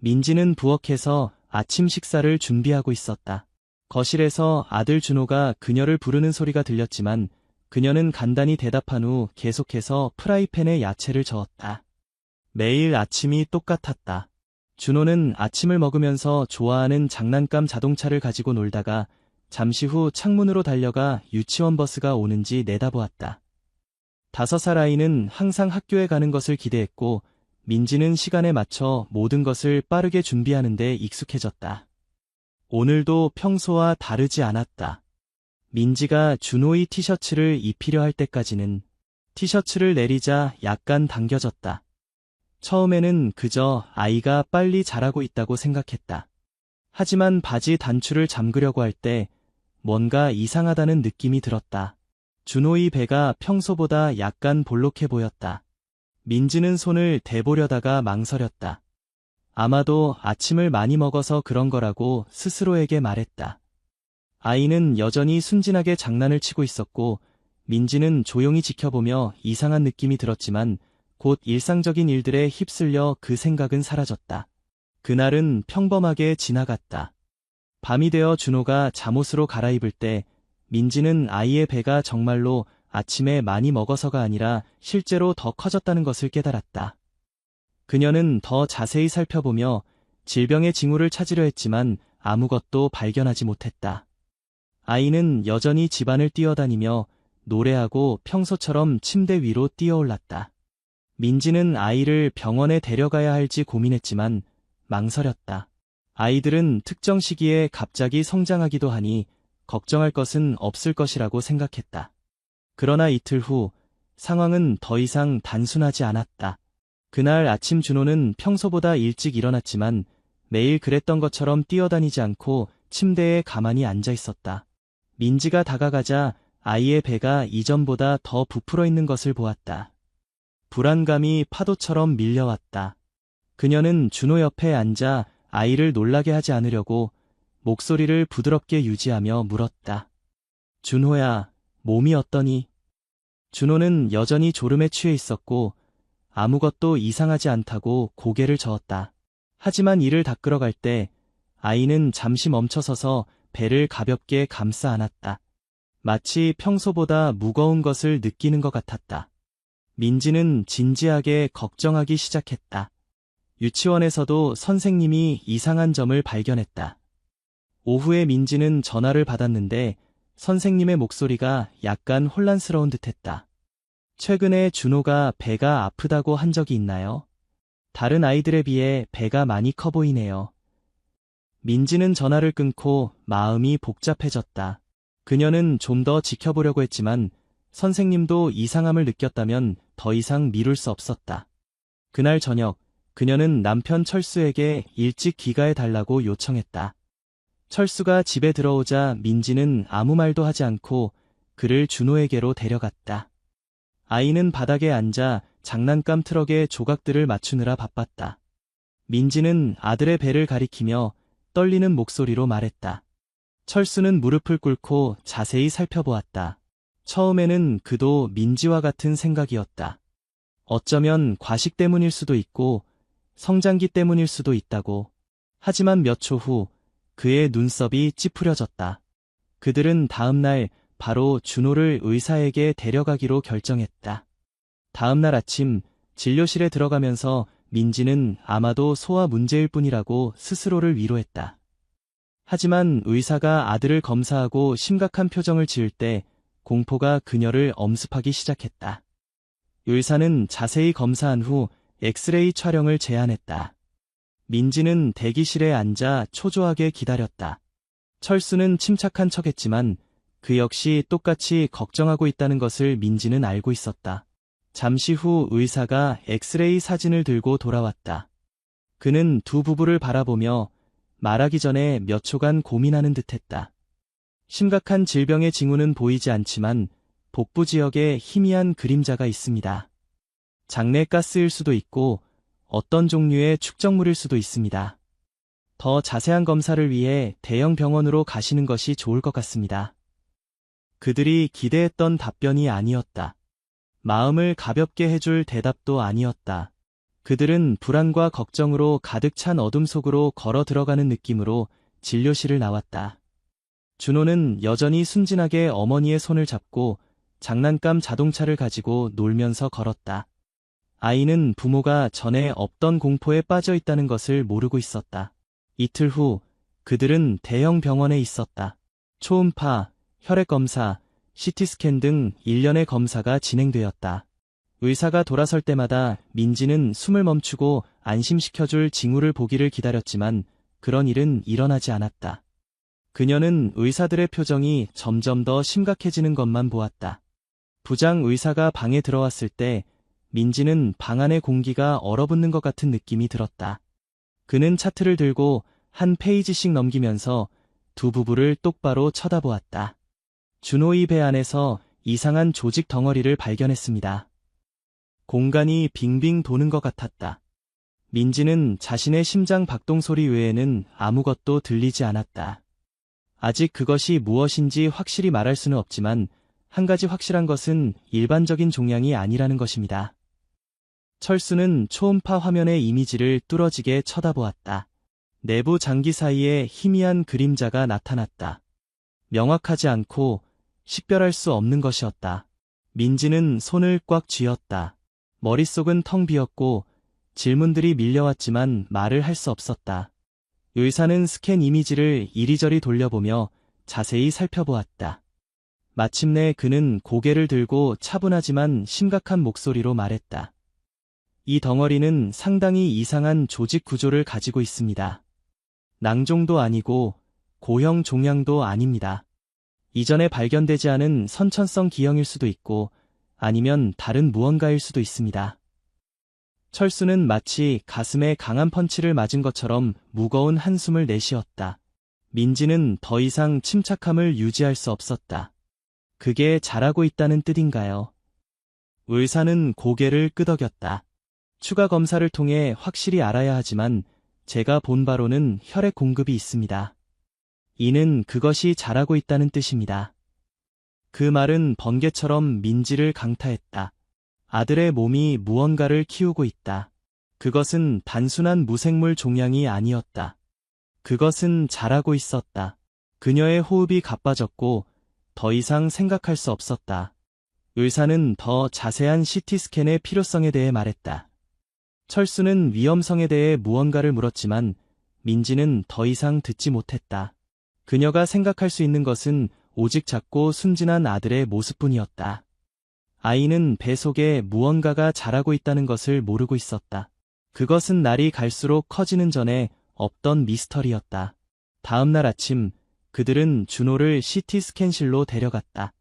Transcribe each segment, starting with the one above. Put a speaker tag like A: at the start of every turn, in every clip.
A: 민지는 부엌에서 아침 식사를 준비하고 있었다. 거실에서 아들 준호가 그녀를 부르는 소리가 들렸지만 그녀는 간단히 대답한 후 계속해서 프라이팬에 야채를 저었다. 매일 아침이 똑같았다. 준호는 아침을 먹으면서 좋아하는 장난감 자동차를 가지고 놀다가 잠시 후 창문으로 달려가 유치원 버스가 오는지 내다보았다. 5살 아이는 항상 학교에 가는 것을 기대했고 민지는 시간에 맞춰 모든 것을 빠르게 준비하는 데 익숙해졌다. 오늘도 평소와 다르지 않았다. 민지가 준호의 티셔츠를 입히려 할 때까지는 티셔츠를 내리자 약간 당겨졌다. 처음에는 그저 아이가 빨리 자라고 있다고 생각했다. 하지만 바지 단추를 잠그려고 할 때 뭔가 이상하다는 느낌이 들었다. 준호의 배가 평소보다 약간 볼록해 보였다. 민지는 손을 대보려다가 망설였다. 아마도 아침을 많이 먹어서 그런 거라고 스스로에게 말했다. 아이는 여전히 순진하게 장난을 치고 있었고 민지는 조용히 지켜보며 이상한 느낌이 들었지만 곧 일상적인 일들에 휩쓸려 그 생각은 사라졌다. 그날은 평범하게 지나갔다. 밤이 되어 준호가 잠옷으로 갈아입을 때 민지는 아이의 배가 정말로 아침에 많이 먹어서가 아니라 실제로 더 커졌다는 것을 깨달았다. 그녀는 더 자세히 살펴보며 질병의 징후를 찾으려 했지만 아무것도 발견하지 못했다. 아이는 여전히 집안을 뛰어다니며 노래하고 평소처럼 침대 위로 뛰어올랐다. 민지는 아이를 병원에 데려가야 할지 고민했지만 망설였다. 아이들은 특정 시기에 갑자기 성장하기도 하니 걱정할 것은 없을 것이라고 생각했다. 그러나 이틀 후 상황은 더 이상 단순하지 않았다. 그날 아침 준호는 평소보다 일찍 일어났지만 매일 그랬던 것처럼 뛰어다니지 않고 침대에 가만히 앉아 있었다. 민지가 다가가자 아이의 배가 이전보다 더 부풀어 있는 것을 보았다. 불안감이 파도처럼 밀려왔다. 그녀는 준호 옆에 앉아 아이를 놀라게 하지 않으려고 목소리를 부드럽게 유지하며 물었다. 준호야, 몸이 어떠니? 준호는 여전히 졸음에 취해 있었고 아무것도 이상하지 않다고 고개를 저었다. 하지만 이를 닦으러 갈 때 아이는 잠시 멈춰서서 배를 가볍게 감싸 안았다. 마치 평소보다 무거운 것을 느끼는 것 같았다. 민지는 진지하게 걱정하기 시작했다. 유치원에서도 선생님이 이상한 점을 발견했다. 오후에 민지는 전화를 받았는데 선생님의 목소리가 약간 혼란스러운 듯했다. 최근에 준호가 배가 아프다고 한 적이 있나요? 다른 아이들에 비해 배가 많이 커 보이네요. 민지는 전화를 끊고 마음이 복잡해졌다. 그녀는 좀 더 지켜보려고 했지만 선생님도 이상함을 느꼈다면 더 이상 미룰 수 없었다. 그날 저녁, 그녀는 남편 철수에게 일찍 귀가해 달라고 요청했다. 철수가 집에 들어오자 민지는 아무 말도 하지 않고 그를 준호에게로 데려갔다. 아이는 바닥에 앉아 장난감 트럭에 조각들을 맞추느라 바빴다. 민지는 아들의 배를 가리키며 떨리는 목소리로 말했다. 철수는 무릎을 꿇고 자세히 살펴보았다. 처음에는 그도 민지와 같은 생각이었다. 어쩌면 과식 때문일 수도 있고 성장기 때문일 수도 있다고. 하지만 몇 초 후 그의 눈썹이 찌푸려졌다. 그들은 다음 날 바로 준호를 의사에게 데려가기로 결정했다. 다음 날 아침 진료실에 들어가면서 민지는 아마도 소화 문제일 뿐이라고 스스로를 위로했다. 하지만 의사가 아들을 검사하고 심각한 표정을 지을 때 공포가 그녀를 엄습하기 시작했다. 의사는 자세히 검사한 후 엑스레이 촬영을 제안했다. 민지는 대기실에 앉아 초조하게 기다렸다. 철수는 침착한 척했지만 그 역시 똑같이 걱정하고 있다는 것을 민지는 알고 있었다. 잠시 후 의사가 엑스레이 사진을 들고 돌아왔다. 그는 두 부부를 바라보며 말하기 전에 몇 초간 고민하는 듯했다. 심각한 질병의 징후는 보이지 않지만 복부 지역에 희미한 그림자가 있습니다. 장내 가스일 수도 있고 어떤 종류의 축적물일 수도 있습니다. 더 자세한 검사를 위해 대형 병원으로 가시는 것이 좋을 것 같습니다. 그들이 기대했던 답변이 아니었다. 마음을 가볍게 해줄 대답도 아니었다. 그들은 불안과 걱정으로 가득 찬 어둠 속으로 걸어 들어가는 느낌으로 진료실을 나왔다. 준호는 여전히 순진하게 어머니의 손을 잡고 장난감 자동차를 가지고 놀면서 걸었다. 아이는 부모가 전에 없던 공포에 빠져 있다는 것을 모르고 있었다. 이틀 후 그들은 대형 병원에 있었다. 초음파, 혈액검사, CT스캔 등 일련의 검사가 진행되었다. 의사가 돌아설 때마다 민지는 숨을 멈추고 안심시켜줄 징후를 보기를 기다렸지만 그런 일은 일어나지 않았다. 그녀는 의사들의 표정이 점점 더 심각해지는 것만 보았다. 부장 의사가 방에 들어왔을 때 민지는 방 안의 공기가 얼어붙는 것 같은 느낌이 들었다. 그는 차트를 들고 한 페이지씩 넘기면서 두 부부를 똑바로 쳐다보았다. 준호의 배 안에서 이상한 조직 덩어리를 발견했습니다. 공간이 빙빙 도는 것 같았다. 민지는 자신의 심장 박동 소리 외에는 아무것도 들리지 않았다. 아직 그것이 무엇인지 확실히 말할 수는 없지만 한 가지 확실한 것은 일반적인 종양이 아니라는 것입니다. 철수는 초음파 화면의 이미지를 뚫어지게 쳐다보았다. 내부 장기 사이에 희미한 그림자가 나타났다. 명확하지 않고 식별할 수 없는 것이었다. 민지는 손을 꽉 쥐었다. 머릿속은 텅 비었고 질문들이 밀려왔지만 말을 할 수 없었다. 의사는 스캔 이미지를 이리저리 돌려보며 자세히 살펴보았다. 마침내 그는 고개를 들고 차분하지만 심각한 목소리로 말했다. 이 덩어리는 상당히 이상한 조직 구조를 가지고 있습니다. 낭종도 아니고 고형 종양도 아닙니다. 이전에 발견되지 않은 선천성 기형일 수도 있고 아니면 다른 무언가일 수도 있습니다. 철수는 마치 가슴에 강한 펀치를 맞은 것처럼 무거운 한숨을 내쉬었다. 민지는 더 이상 침착함을 유지할 수 없었다. 그게 잘하고 있다는 뜻인가요? 의사는 고개를 끄덕였다. 추가 검사를 통해 확실히 알아야 하지만 제가 본 바로는 혈액 공급이 있습니다. 이는 그것이 잘하고 있다는 뜻입니다. 그 말은 번개처럼 민지를 강타했다. 아들의 몸이 무언가를 키우고 있다. 그것은 단순한 무생물 종양이 아니었다. 그것은 잘하고 있었다. 그녀의 호흡이 가빠졌고 더 이상 생각할 수 없었다. 의사는 더 자세한 CT 스캔의 필요성에 대해 말했다. 철수는 위험성에 대해 무언가를 물었지만 민지는 더 이상 듣지 못했다. 그녀가 생각할 수 있는 것은 오직 작고 순진한 아들의 모습뿐이었다. 아이는 배 속에 무언가가 자라고 있다는 것을 모르고 있었다. 그것은 날이 갈수록 커지는 전에 없던 미스터리였다. 다음 날 아침 그들은 준호를 CT 스캔실로 데려갔다.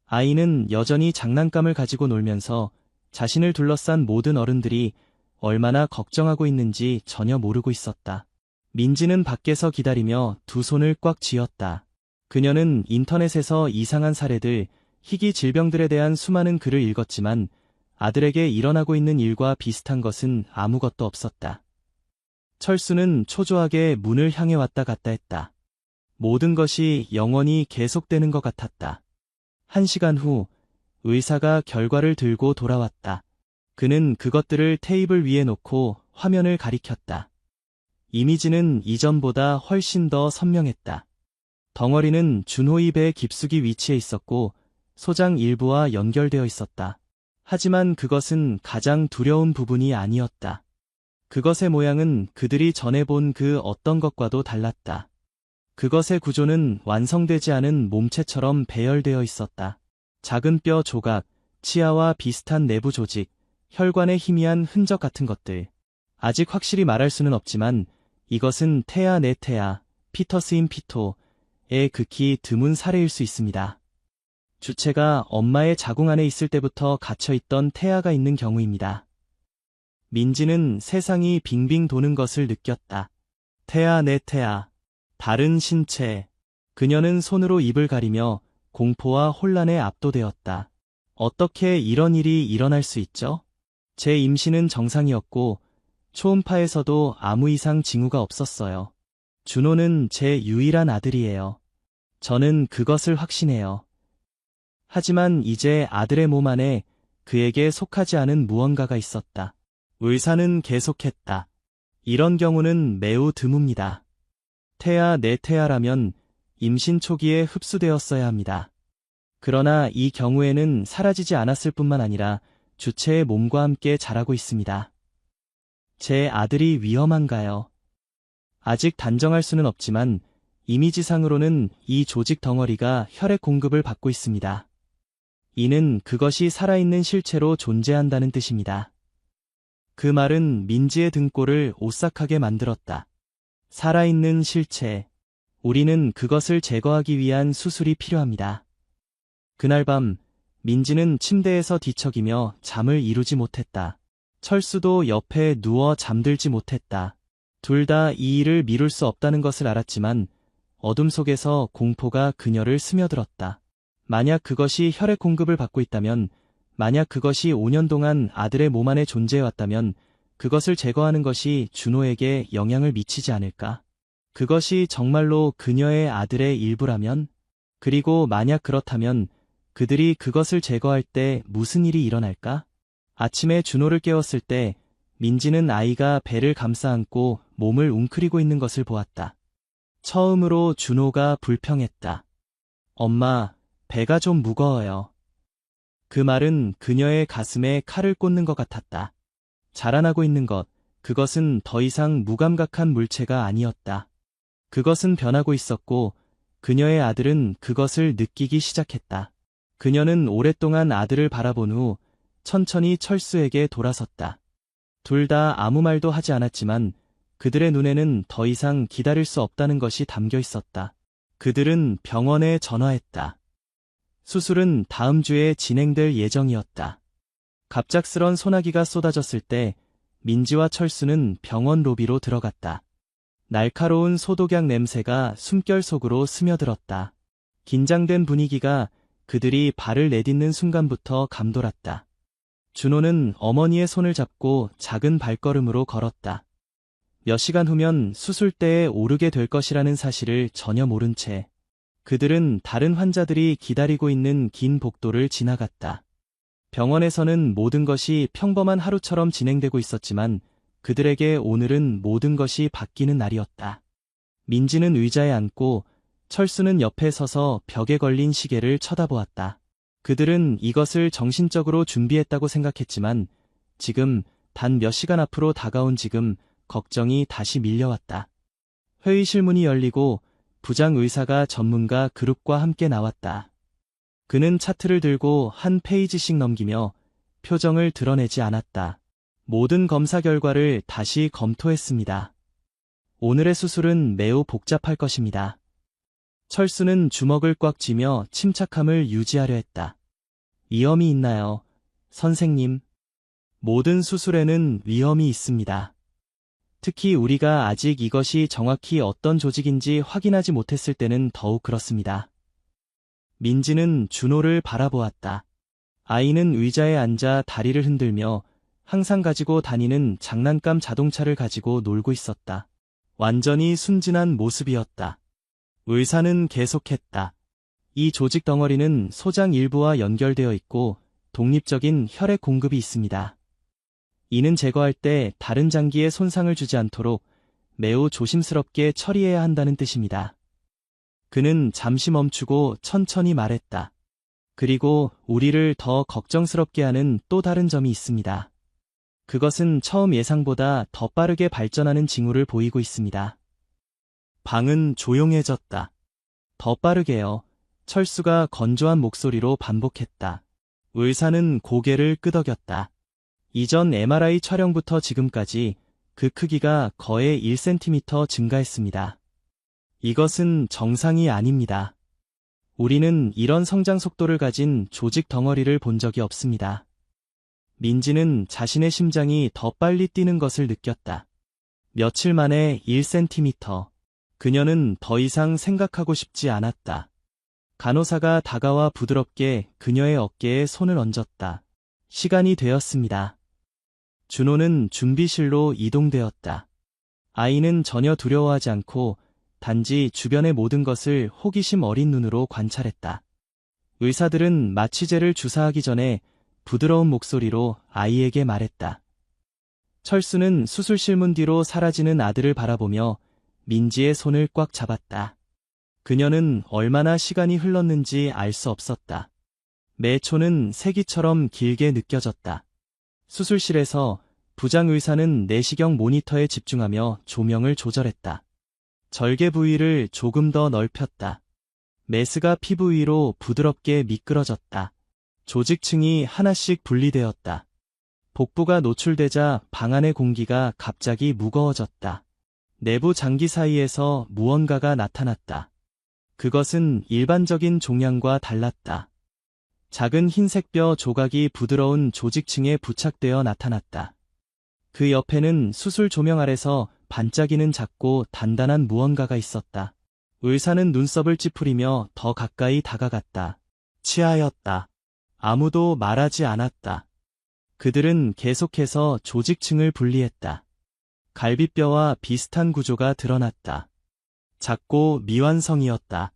A: 아이는 여전히 장난감을 가지고 놀면서 자신을 둘러싼 모든 어른들이 얼마나 걱정하고 있는지 전혀 모르고 있었다. 민지는 밖에서 기다리며 두 손을 꽉 쥐었다. 그녀는 인터넷에서 이상한 사례들, 희귀 질병들에 대한 수많은 글을 읽었지만 아들에게 일어나고 있는 일과 비슷한 것은 아무것도 없었다. 철수는 초조하게 문을 향해 왔다 갔다 했다. 모든 것이 영원히 계속되는 것 같았다. 1시간 후 의사가 결과를 들고 돌아왔다. 그는 그것들을 테이블 위에 놓고 화면을 가리켰다. 이미지는 이전보다 훨씬 더 선명했다. 덩어리는 준호의 배 깊숙이 위치해 있었고 소장 일부와 연결되어 있었다. 하지만 그것은 가장 두려운 부분이 아니었다. 그것의 모양은 그들이 전에 본 그 어떤 것과도 달랐다. 그것의 구조는 완성되지 않은 몸체처럼 배열되어 있었다. 작은 뼈 조각, 치아와 비슷한 내부 조직, 혈관의 희미한 흔적 같은 것들. 아직 확실히 말할 수는 없지만 이것은 테아 네테아, 피터스인 피토의 극히 드문 사례일 수 있습니다. 주체가 엄마의 자궁 안에 있을 때부터 갇혀있던 태아가 있는 경우입니다. 민지는 세상이 빙빙 도는 것을 느꼈다. 태아 네테아, 다른 신체. 그녀는 손으로 입을 가리며 공포와 혼란에 압도되었다. 어떻게 이런 일이 일어날 수 있죠? 제 임신은 정상이었고 초음파에서도 아무 이상 징후가 없었어요. 준호는 제 유일한 아들이에요. 저는 그것을 확신해요. 하지만 이제 아들의 몸 안에 그에게 속하지 않은 무언가가 있었다. 의사는 계속했다. 이런 경우는 매우 드뭅니다. 태아, 내 태아라면 임신 초기에 흡수되었어야 합니다. 그러나 이 경우에는 사라지지 않았을 뿐만 아니라 주체의 몸과 함께 자라고 있습니다. 제 아들이 위험한가요? 아직 단정할 수는 없지만 이미지상으로는 이 조직 덩어리가 혈액 공급을 받고 있습니다. 이는 그것이 살아있는 실체로 존재한다는 뜻입니다. 그 말은 민지의 등골을 오싹하게 만들었다. 살아있는 실체. 우리는 그것을 제거하기 위한 수술이 필요합니다. 그날 밤, 민지는 침대에서 뒤척이며 잠을 이루지 못했다. 철수도 옆에 누워 잠들지 못했다. 둘 다 이 일을 미룰 수 없다는 것을 알았지만 어둠 속에서 공포가 그녀를 스며들었다. 만약 그것이 혈액 공급을 받고 있다면, 만약 그것이 5년 동안 아들의 몸 안에 존재해왔다면 그것을 제거하는 것이 준호에게 영향을 미치지 않을까? 그것이 정말로 그녀의 아들의 일부라면? 그리고 만약 그렇다면 그들이 그것을 제거할 때 무슨 일이 일어날까? 아침에 준호를 깨웠을 때 민지는 아이가 배를 감싸 안고 몸을 웅크리고 있는 것을 보았다. 처음으로 준호가 불평했다. 엄마, 배가 좀 무거워요. 그 말은 그녀의 가슴에 칼을 꽂는 것 같았다. 자라나고 있는 것, 그것은 더 이상 무감각한 물체가 아니었다. 그것은 변하고 있었고 그녀의 아들은 그것을 느끼기 시작했다. 그녀는 오랫동안 아들을 바라본 후 천천히 철수에게 돌아섰다. 둘 다 아무 말도 하지 않았지만 그들의 눈에는 더 이상 기다릴 수 없다는 것이 담겨 있었다. 그들은 병원에 전화했다. 수술은 다음 주에 진행될 예정이었다. 갑작스런 소나기가 쏟아졌을 때 민지와 철수는 병원 로비로 들어갔다. 날카로운 소독약 냄새가 숨결 속으로 스며들었다. 긴장된 분위기가 그들이 발을 내딛는 순간부터 감돌았다. 준호는 어머니의 손을 잡고 작은 발걸음으로 걸었다. 몇 시간 후면 수술대에 오르게 될 것이라는 사실을 전혀 모른 채 그들은 다른 환자들이 기다리고 있는 긴 복도를 지나갔다. 병원에서는 모든 것이 평범한 하루처럼 진행되고 있었지만 그들에게 오늘은 모든 것이 바뀌는 날이었다. 민지는 의자에 앉고 철수는 옆에 서서 벽에 걸린 시계를 쳐다보았다. 그들은 이것을 정신적으로 준비했다고 생각했지만 지금 단 몇 시간 앞으로 다가온 지금 걱정이 다시 밀려왔다. 회의실 문이 열리고 부장 의사가 전문가 그룹과 함께 나왔다. 그는 차트를 들고 한 페이지씩 넘기며 표정을 드러내지 않았다. 모든 검사 결과를 다시 검토했습니다. 오늘의 수술은 매우 복잡할 것입니다. 철수는 주먹을 꽉 쥐며 침착함을 유지하려 했다. 위험이 있나요, 선생님? 모든 수술에는 위험이 있습니다. 특히 우리가 아직 이것이 정확히 어떤 조직인지 확인하지 못했을 때는 더욱 그렇습니다. 민지는 준호를 바라보았다. 아이는 의자에 앉아 다리를 흔들며 항상 가지고 다니는 장난감 자동차를 가지고 놀고 있었다. 완전히 순진한 모습이었다. 의사는 계속했다. 이 조직 덩어리는 소장 일부와 연결되어 있고 독립적인 혈액 공급이 있습니다. 이는 제거할 때 다른 장기에 손상을 주지 않도록 매우 조심스럽게 처리해야 한다는 뜻입니다. 그는 잠시 멈추고 천천히 말했다. 그리고 우리를 더 걱정스럽게 하는 또 다른 점이 있습니다. 그것은 처음 예상보다 더 빠르게 발전하는 징후를 보이고 있습니다. 방은 조용해졌다. 더 빠르게요. 철수가 건조한 목소리로 반복했다. 의사는 고개를 끄덕였다. 이전 MRI 촬영부터 지금까지 그 크기가 거의 1cm 증가했습니다. 이것은 정상이 아닙니다. 우리는 이런 성장 속도를 가진 조직 덩어리를 본 적이 없습니다. 민지는 자신의 심장이 더 빨리 뛰는 것을 느꼈다. 며칠 만에 1cm. 그녀는 더 이상 생각하고 싶지 않았다. 간호사가 다가와 부드럽게 그녀의 어깨에 손을 얹었다. 시간이 되었습니다. 준호는 준비실로 이동되었다. 아이는 전혀 두려워하지 않고 단지 주변의 모든 것을 호기심 어린 눈으로 관찰했다. 의사들은 마취제를 주사하기 전에 부드러운 목소리로 아이에게 말했다. 철수는 수술실 문 뒤로 사라지는 아들을 바라보며 민지의 손을 꽉 잡았다. 그녀는 얼마나 시간이 흘렀는지 알 수 없었다. 매 초는 세기처럼 길게 느껴졌다. 수술실에서 부장 의사는 내시경 모니터에 집중하며 조명을 조절했다. 절개 부위를 조금 더 넓혔다. 메스가 피부 위로 부드럽게 미끄러졌다. 조직층이 하나씩 분리되었다. 복부가 노출되자 방 안의 공기가 갑자기 무거워졌다. 내부 장기 사이에서 무언가가 나타났다. 그것은 일반적인 종양과 달랐다. 작은 흰색 뼈 조각이 부드러운 조직층에 부착되어 나타났다. 그 옆에는 수술 조명 아래서 반짝이는 작고 단단한 무언가가 있었다. 의사는 눈썹을 찌푸리며 더 가까이 다가갔다. 치아였다. 아무도 말하지 않았다. 그들은 계속해서 조직층을 분리했다. 갈비뼈와 비슷한 구조가 드러났다. 작고 미완성이었다.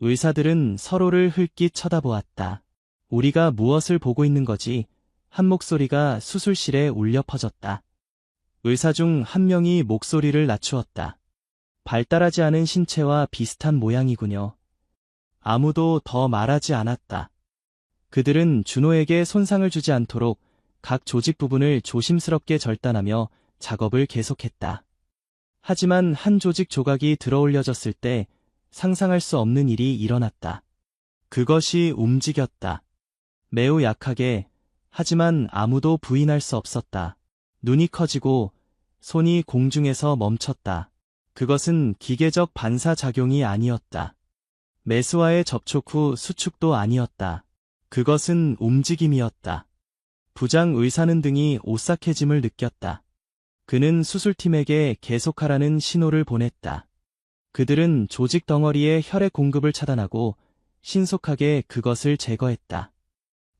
A: 의사들은 서로를 흘낏 쳐다보았다. 우리가 무엇을 보고 있는 거지? 한 목소리가 수술실에 울려 퍼졌다. 의사 중 한 명이 목소리를 낮추었다. 발달하지 않은 신체와 비슷한 모양이군요. 아무도 더 말하지 않았다. 그들은 준호에게 손상을 주지 않도록 각 조직 부분을 조심스럽게 절단하며 작업을 계속했다. 하지만 한 조직 조각이 들어올려졌을 때 상상할 수 없는 일이 일어났다. 그것이 움직였다. 매우 약하게, 하지만 아무도 부인할 수 없었다. 눈이 커지고 손이 공중에서 멈췄다. 그것은 기계적 반사작용이 아니었다. 메스와의 접촉 후 수축도 아니었다. 그것은 움직임이었다. 부장 의사는 등이 오싹해짐을 느꼈다. 그는 수술팀에게 계속하라는 신호를 보냈다. 그들은 조직 덩어리의 혈액 공급을 차단하고 신속하게 그것을 제거했다.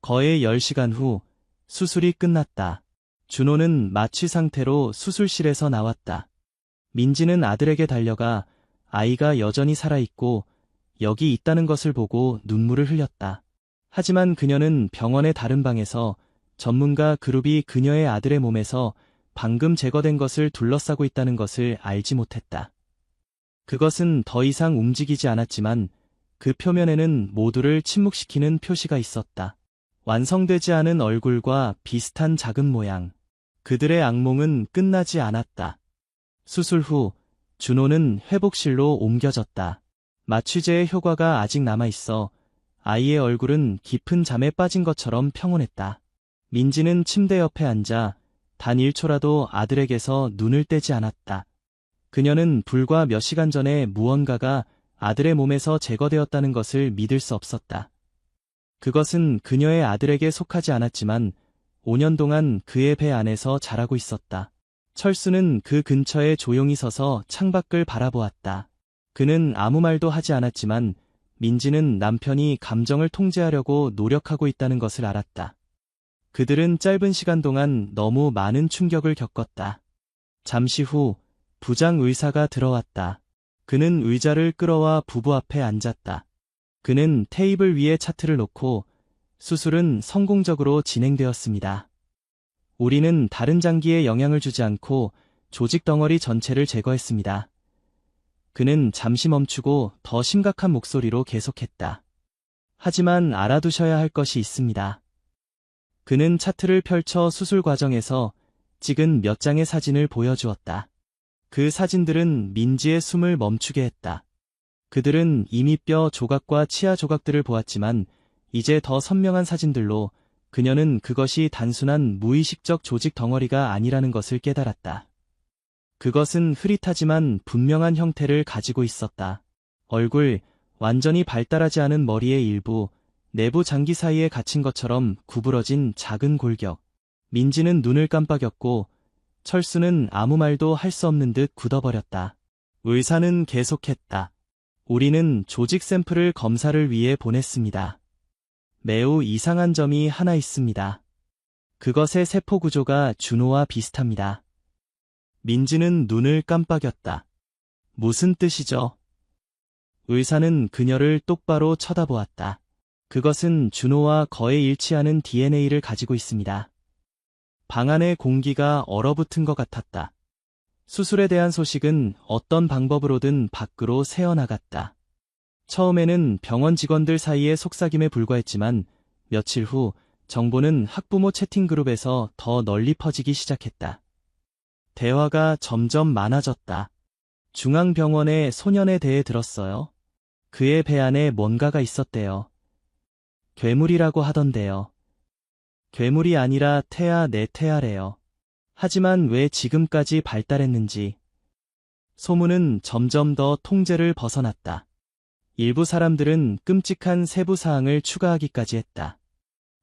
A: 거의 10시간 후 수술이 끝났다. 준호는 마취 상태로 수술실에서 나왔다. 민지는 아들에게 달려가 아이가 여전히 살아있고 여기 있다는 것을 보고 눈물을 흘렸다. 하지만 그녀는 병원의 다른 방에서 전문가 그룹이 그녀의 아들의 몸에서 방금 제거된 것을 둘러싸고 있다는 것을 알지 못했다. 그것은 더 이상 움직이지 않았지만 그 표면에는 모두를 침묵시키는 표시가 있었다. 완성되지 않은 얼굴과 비슷한 작은 모양. 그들의 악몽은 끝나지 않았다. 수술 후 준호는 회복실로 옮겨졌다. 마취제의 효과가 아직 남아있어 아이의 얼굴은 깊은 잠에 빠진 것처럼 평온했다. 민지는 침대 옆에 앉아 단 1초라도 아들에게서 눈을 떼지 않았다. 그녀는 불과 몇 시간 전에 무언가가 아들의 몸에서 제거되었다는 것을 믿을 수 없었다. 그것은 그녀의 아들에게 속하지 않았지만 5년 동안 그의 배 안에서 자라고 있었다. 철수는 그 근처에 조용히 서서 창밖을 바라보았다. 그는 아무 말도 하지 않았지만 민지는 남편이 감정을 통제하려고 노력하고 있다는 것을 알았다. 그들은 짧은 시간 동안 너무 많은 충격을 겪었다. 잠시 후 부장 의사가 들어왔다. 그는 의자를 끌어와 부부 앞에 앉았다. 그는 테이블 위에 차트를 놓고 수술은 성공적으로 진행되었습니다. 우리는 다른 장기에 영향을 주지 않고 조직 덩어리 전체를 제거했습니다. 그는 잠시 멈추고 더 심각한 목소리로 계속했다. 하지만 알아두셔야 할 것이 있습니다. 그는 차트를 펼쳐 수술 과정에서 찍은 몇 장의 사진을 보여주었다. 그 사진들은 민지의 숨을 멈추게 했다. 그들은 이미 뼈 조각과 치아 조각들을 보았지만 이제 더 선명한 사진들로 그녀는 그것이 단순한 무의식적 조직 덩어리가 아니라는 것을 깨달았다. 그것은 흐릿하지만 분명한 형태를 가지고 있었다. 얼굴, 완전히 발달하지 않은 머리의 일부, 내부 장기 사이에 갇힌 것처럼 구부러진 작은 골격. 민지는 눈을 깜빡였고 철수는 아무 말도 할 수 없는 듯 굳어버렸다. 의사는 계속했다. 우리는 조직 샘플을 검사를 위해 보냈습니다. 매우 이상한 점이 하나 있습니다. 그것의 세포 구조가 준호와 비슷합니다. 민지는 눈을 깜빡였다. 무슨 뜻이죠? 의사는 그녀를 똑바로 쳐다보았다. 그것은 준호와 거의 일치하는 DNA를 가지고 있습니다. 방 안의 공기가 얼어붙은 것 같았다. 수술에 대한 소식은 어떤 방법으로든 밖으로 새어나갔다. 처음에는 병원 직원들 사이의 속삭임에 불과했지만 며칠 후 정보는 학부모 채팅그룹에서 더 널리 퍼지기 시작했다. 대화가 점점 많아졌다. 중앙병원의 소년에 대해 들었어요. 그의 배 안에 뭔가가 있었대요. 괴물이라고 하던데요. 괴물이 아니라 내 태아래요. 하지만 왜 지금까지 발달했는지. 소문은 점점 더 통제를 벗어났다. 일부 사람들은 끔찍한 세부 사항을 추가하기까지 했다.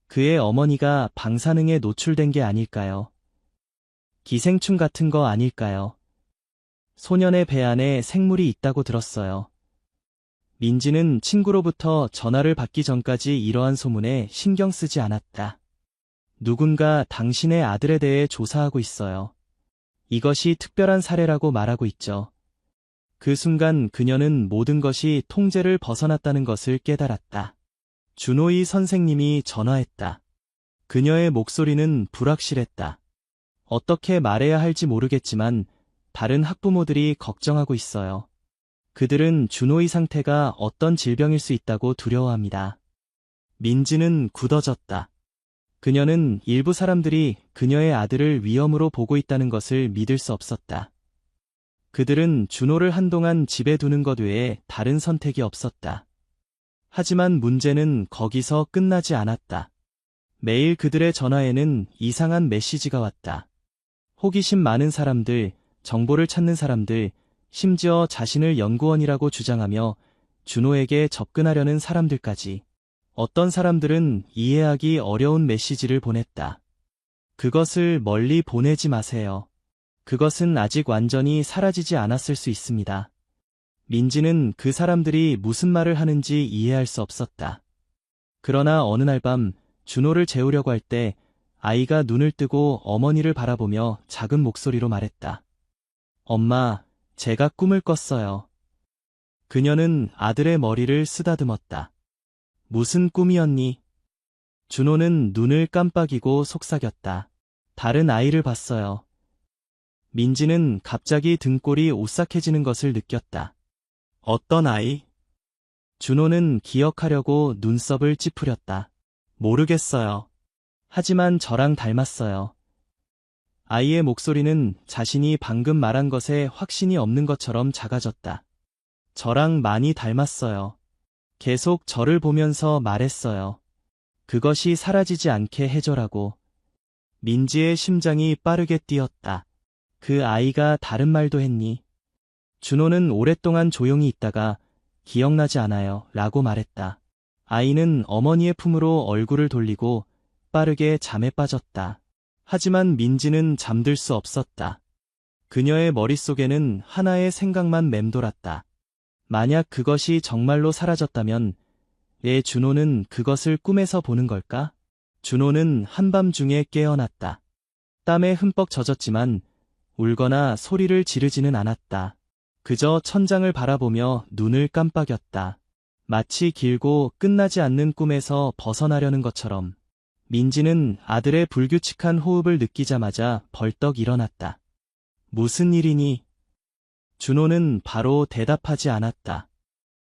A: 그의 어머니가 방사능에 노출된 게 아닐까요? 기생충 같은 거 아닐까요? 소년의 배 안에 생물이 있다고 들었어요. 민지는 친구로부터 전화를 받기 전까지 이러한 소문에 신경 쓰지 않았다. 누군가 당신의 아들에 대해 조사하고 있어요. 이것이 특별한 사례라고 말하고 있죠. 그 순간 그녀는 모든 것이 통제를 벗어났다는 것을 깨달았다. 준호이 선생님이 전화했다. 그녀의 목소리는 불확실했다. 어떻게 말해야 할지 모르겠지만 다른 학부모들이 걱정하고 있어요. 그들은 준호이 상태가 어떤 질병일 수 있다고 두려워합니다. 민지는 굳어졌다. 그녀는 일부 사람들이 그녀의 아들을 위험으로 보고 있다는 것을 믿을 수 없었다. 그들은 준호를 한동안 집에 두는 것 외에 다른 선택이 없었다. 하지만 문제는 거기서 끝나지 않았다. 매일 그들의 전화에는 이상한 메시지가 왔다. 호기심 많은 사람들, 정보를 찾는 사람들, 심지어 자신을 연구원이라고 주장하며 준호에게 접근하려는 사람들까지. 어떤 사람들은 이해하기 어려운 메시지를 보냈다. 그것을 멀리 보내지 마세요. 그것은 아직 완전히 사라지지 않았을 수 있습니다. 민지는 그 사람들이 무슨 말을 하는지 이해할 수 없었다. 그러나 어느 날 밤 준호를 재우려고 할 때 아이가 눈을 뜨고 어머니를 바라보며 작은 목소리로 말했다. 엄마, 제가 꿈을 꿨어요. 그녀는 아들의 머리를 쓰다듬었다. 무슨 꿈이었니? 준호는 눈을 깜빡이고 속삭였다. 다른 아이를 봤어요. 민지는 갑자기 등골이 오싹해지는 것을 느꼈다. 어떤 아이? 준호는 기억하려고 눈썹을 찌푸렸다. 모르겠어요. 하지만 저랑 닮았어요. 아이의 목소리는 자신이 방금 말한 것에 확신이 없는 것처럼 작아졌다. 저랑 많이 닮았어요. 계속 저를 보면서 말했어요. 그것이 사라지지 않게 해줘라고. 민지의 심장이 빠르게 뛰었다. 그 아이가 다른 말도 했니? 준호는 오랫동안 조용히 있다가 기억나지 않아요 라고 말했다. 아이는 어머니의 품으로 얼굴을 돌리고 빠르게 잠에 빠졌다. 하지만 민지는 잠들 수 없었다. 그녀의 머릿속에는 하나의 생각만 맴돌았다. 만약 그것이 정말로 사라졌다면 준호는 그것을 꿈에서 보는 걸까? 준호는 한밤중에 깨어났다. 땀에 흠뻑 젖었지만 울거나 소리를 지르지는 않았다. 그저 천장을 바라보며 눈을 깜빡였다. 마치 길고 끝나지 않는 꿈에서 벗어나려는 것처럼. 민지는 아들의 불규칙한 호흡을 느끼자마자 벌떡 일어났다. 무슨 일이니? 준호는 바로 대답하지 않았다.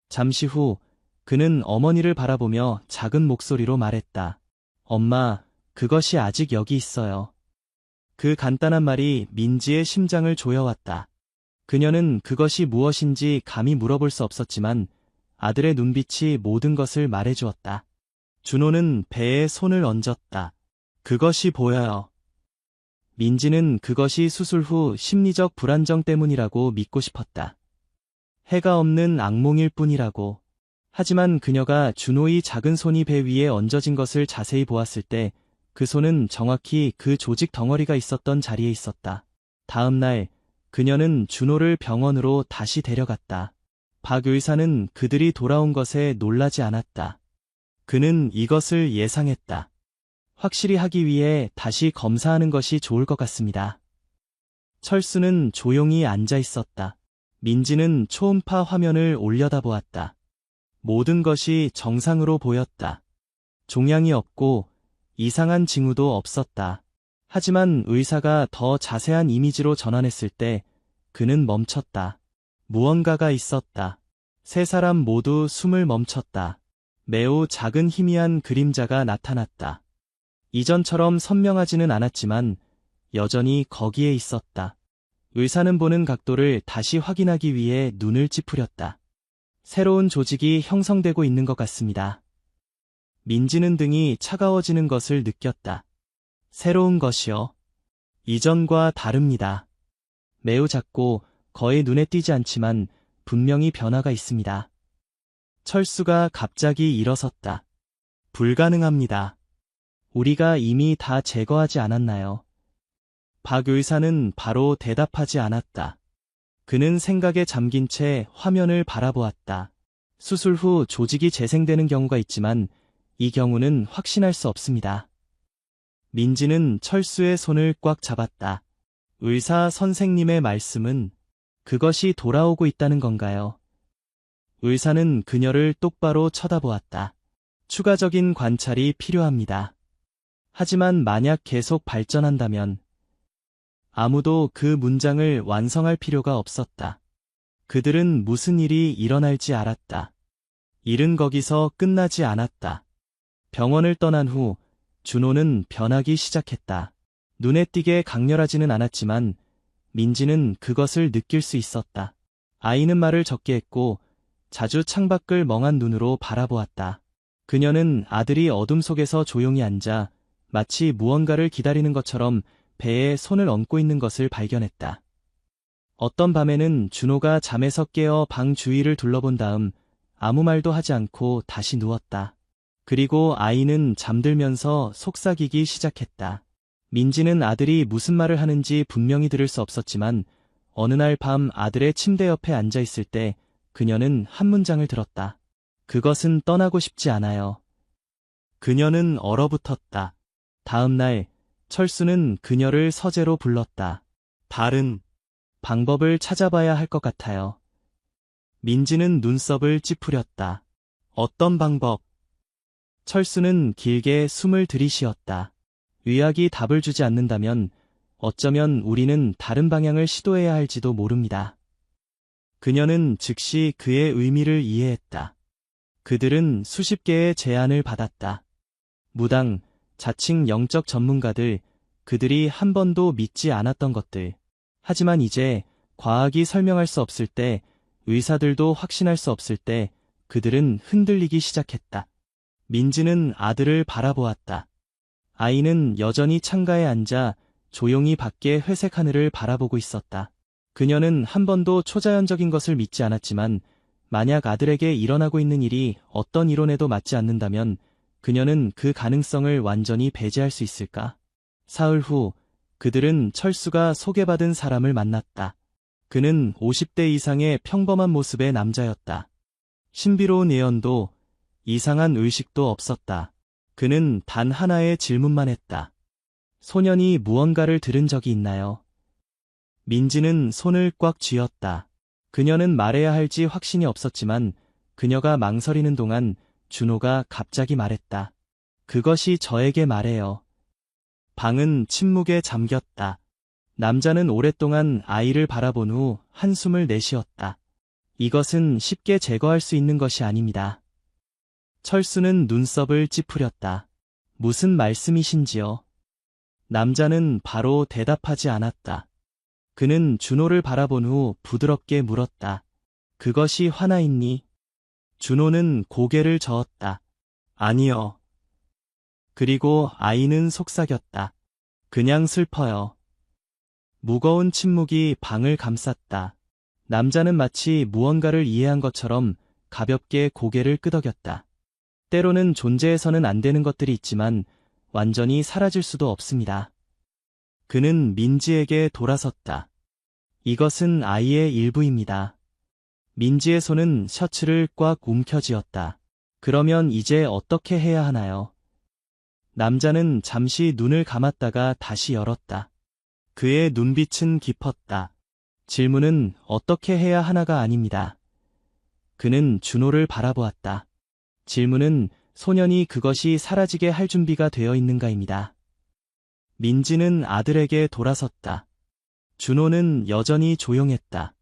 A: 잠시 후 그는 어머니를 바라보며 작은 목소리로 말했다. 엄마, 그것이 아직 여기 있어요. 그 간단한 말이 민지의 심장을 조여왔다. 그녀는 그것이 무엇인지 감히 물어볼 수 없었지만 아들의 눈빛이 모든 것을 말해주었다. 준호는 배에 손을 얹었다. 그것이 보여요. 민지는 그것이 수술 후 심리적 불안정 때문이라고 믿고 싶었다. 해가 없는 악몽일 뿐이라고. 하지만 그녀가 준호의 작은 손이 배 위에 얹어진 것을 자세히 보았을 때 그 손은 정확히 그 조직 덩어리가 있었던 자리에 있었다. 다음 날 그녀는 준호를 병원으로 다시 데려갔다. 박 의사는 그들이 돌아온 것에 놀라지 않았다. 그는 이것을 예상했다. 확실히 하기 위해 다시 검사하는 것이 좋을 것 같습니다. 철수는 조용히 앉아 있었다. 민지는 초음파 화면을 올려다보았다. 모든 것이 정상으로 보였다. 종양이 없고 이상한 징후도 없었다. 하지만 의사가 더 자세한 이미지로 전환했을 때 그는 멈췄다. 무언가가 있었다. 세 사람 모두 숨을 멈췄다. 매우 작은 희미한 그림자가 나타났다. 이전처럼 선명하지는 않았지만 여전히 거기에 있었다. 의사는 보는 각도를 다시 확인하기 위해 눈을 찌푸렸다. 새로운 조직이 형성되고 있는 것 같습니다. 민지는 등이 차가워지는 것을 느꼈다. 새로운 것이요. 이전과 다릅니다. 매우 작고 거의 눈에 띄지 않지만 분명히 변화가 있습니다. 철수가 갑자기 일어섰다. 불가능합니다. 우리가 이미 다 제거하지 않았나요? 박 의사는 바로 대답하지 않았다. 그는 생각에 잠긴 채 화면을 바라보았다. 수술 후 조직이 재생되는 경우가 있지만 이 경우는 확신할 수 없습니다. 민지는 철수의 손을 꽉 잡았다. 의사 선생님의 말씀은 그것이 돌아오고 있다는 건가요? 의사는 그녀를 똑바로 쳐다보았다. 추가적인 관찰이 필요합니다. 하지만 만약 계속 발전한다면 아무도 그 문장을 완성할 필요가 없었다. 그들은 무슨 일이 일어날지 알았다. 일은 거기서 끝나지 않았다. 병원을 떠난 후 준호는 변하기 시작했다. 눈에 띄게 강렬하지는 않았지만 민지는 그것을 느낄 수 있었다. 아이는 말을 적게 했고 자주 창밖을 멍한 눈으로 바라보았다. 그녀는 아들이 어둠 속에서 조용히 앉아 마치 무언가를 기다리는 것처럼 배에 손을 얹고 있는 것을 발견했다. 어떤 밤에는 준호가 잠에서 깨어 방 주위를 둘러본 다음 아무 말도 하지 않고 다시 누웠다. 그리고 아이는 잠들면서 속삭이기 시작했다. 민지는 아들이 무슨 말을 하는지 분명히 들을 수 없었지만 어느 날 밤 아들의 침대 옆에 앉아 있을 때 그녀는 한 문장을 들었다. 그것은 떠나고 싶지 않아요. 그녀는 얼어붙었다. 다음 날 철수는 그녀를 서재로 불렀다. 다른 방법을 찾아봐야 할 것 같아요. 민지는 눈썹을 찌푸렸다. 어떤 방법? 철수는 길게 숨을 들이쉬었다. 의학이 답을 주지 않는다면 어쩌면 우리는 다른 방향을 시도해야 할지도 모릅니다. 그녀는 즉시 그의 의미를 이해했다. 그들은 수십 개의 제안을 받았다. 무당, 자칭 영적 전문가들, 그들이 한 번도 믿지 않았던 것들. 하지만 이제 과학이 설명할 수 없을 때, 의사들도 확신할 수 없을 때 그들은 흔들리기 시작했다. 민지는 아들을 바라보았다. 아이는 여전히 창가에 앉아 조용히 밖의 회색 하늘을 바라보고 있었다. 그녀는 한 번도 초자연적인 것을 믿지 않았지만 만약 아들에게 일어나고 있는 일이 어떤 이론에도 맞지 않는다면 그녀는 그 가능성을 완전히 배제할 수 있을까? 사흘 후 그들은 철수가 소개받은 사람을 만났다. 그는 50대 이상의 평범한 모습의 남자였다. 신비로운 예언도 이상한 의식도 없었다. 그는 단 하나의 질문만 했다. 소년이 무언가를 들은 적이 있나요? 민지는 손을 꽉 쥐었다. 그녀는 말해야 할지 확신이 없었지만 그녀가 망설이는 동안 준호가 갑자기 말했다. 그것이 저에게 말해요. 방은 침묵에 잠겼다. 남자는 오랫동안 아이를 바라본 후 한숨을 내쉬었다. 이것은 쉽게 제거할 수 있는 것이 아닙니다. 철수는 눈썹을 찌푸렸다. 무슨 말씀이신지요? 남자는 바로 대답하지 않았다. 그는 준호를 바라본 후 부드럽게 물었다. 그것이 화나 있니? 준호는 고개를 저었다. 아니요. 그리고 아이는 속삭였다. 그냥 슬퍼요. 무거운 침묵이 방을 감쌌다. 남자는 마치 무언가를 이해한 것처럼 가볍게 고개를 끄덕였다. 때로는 존재해서는 안 되는 것들이 있지만 완전히 사라질 수도 없습니다. 그는 민지에게 돌아섰다. 이것은 아이의 일부입니다. 민지의 손은 셔츠를 꽉 움켜쥐었다. 그러면 이제 어떻게 해야 하나요? 남자는 잠시 눈을 감았다가 다시 열었다. 그의 눈빛은 깊었다. 질문은 어떻게 해야 하나가 아닙니다. 그는 준호를 바라보았다. 질문은 소년이 그것이 사라지게 할 준비가 되어 있는가입니다. 민지는 아들에게 돌아섰다. 준호는 여전히 조용했다.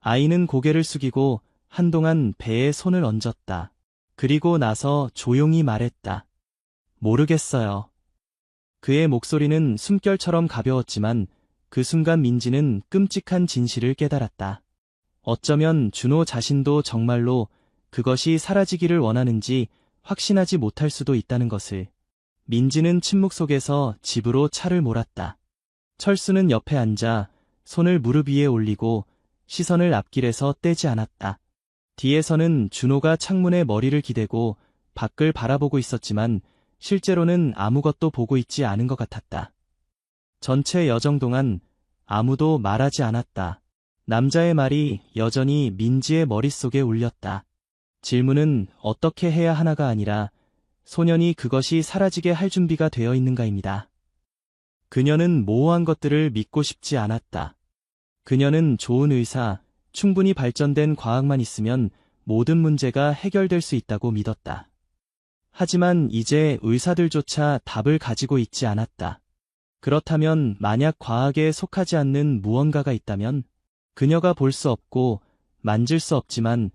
A: 아이는 고개를 숙이고 한동안 배에 손을 얹었다. 그리고 나서 조용히 말했다. 모르겠어요. 그의 목소리는 숨결처럼 가벼웠지만 그 순간 민지는 끔찍한 진실을 깨달았다. 어쩌면 준호 자신도 정말로 그것이 사라지기를 원하는지 확신하지 못할 수도 있다는 것을. 민지는 침묵 속에서 집으로 차를 몰았다. 철수는 옆에 앉아 손을 무릎 위에 올리고 시선을 앞길에서 떼지 않았다. 뒤에서는 준호가 창문에 머리를 기대고 밖을 바라보고 있었지만 실제로는 아무것도 보고 있지 않은 것 같았다. 전체 여정 동안 아무도 말하지 않았다. 남자의 말이 여전히 민지의 머릿속에 울렸다. 질문은 어떻게 해야 하나가 아니라 소년이 그것이 사라지게 할 준비가 되어 있는가입니다. 그녀는 모호한 것들을 믿고 싶지 않았다. 그녀는 좋은 의사, 충분히 발전된 과학만 있으면 모든 문제가 해결될 수 있다고 믿었다. 하지만 이제 의사들조차 답을 가지고 있지 않았다. 그렇다면 만약 과학에 속하지 않는 무언가가 있다면 그녀가 볼 수 없고 만질 수 없지만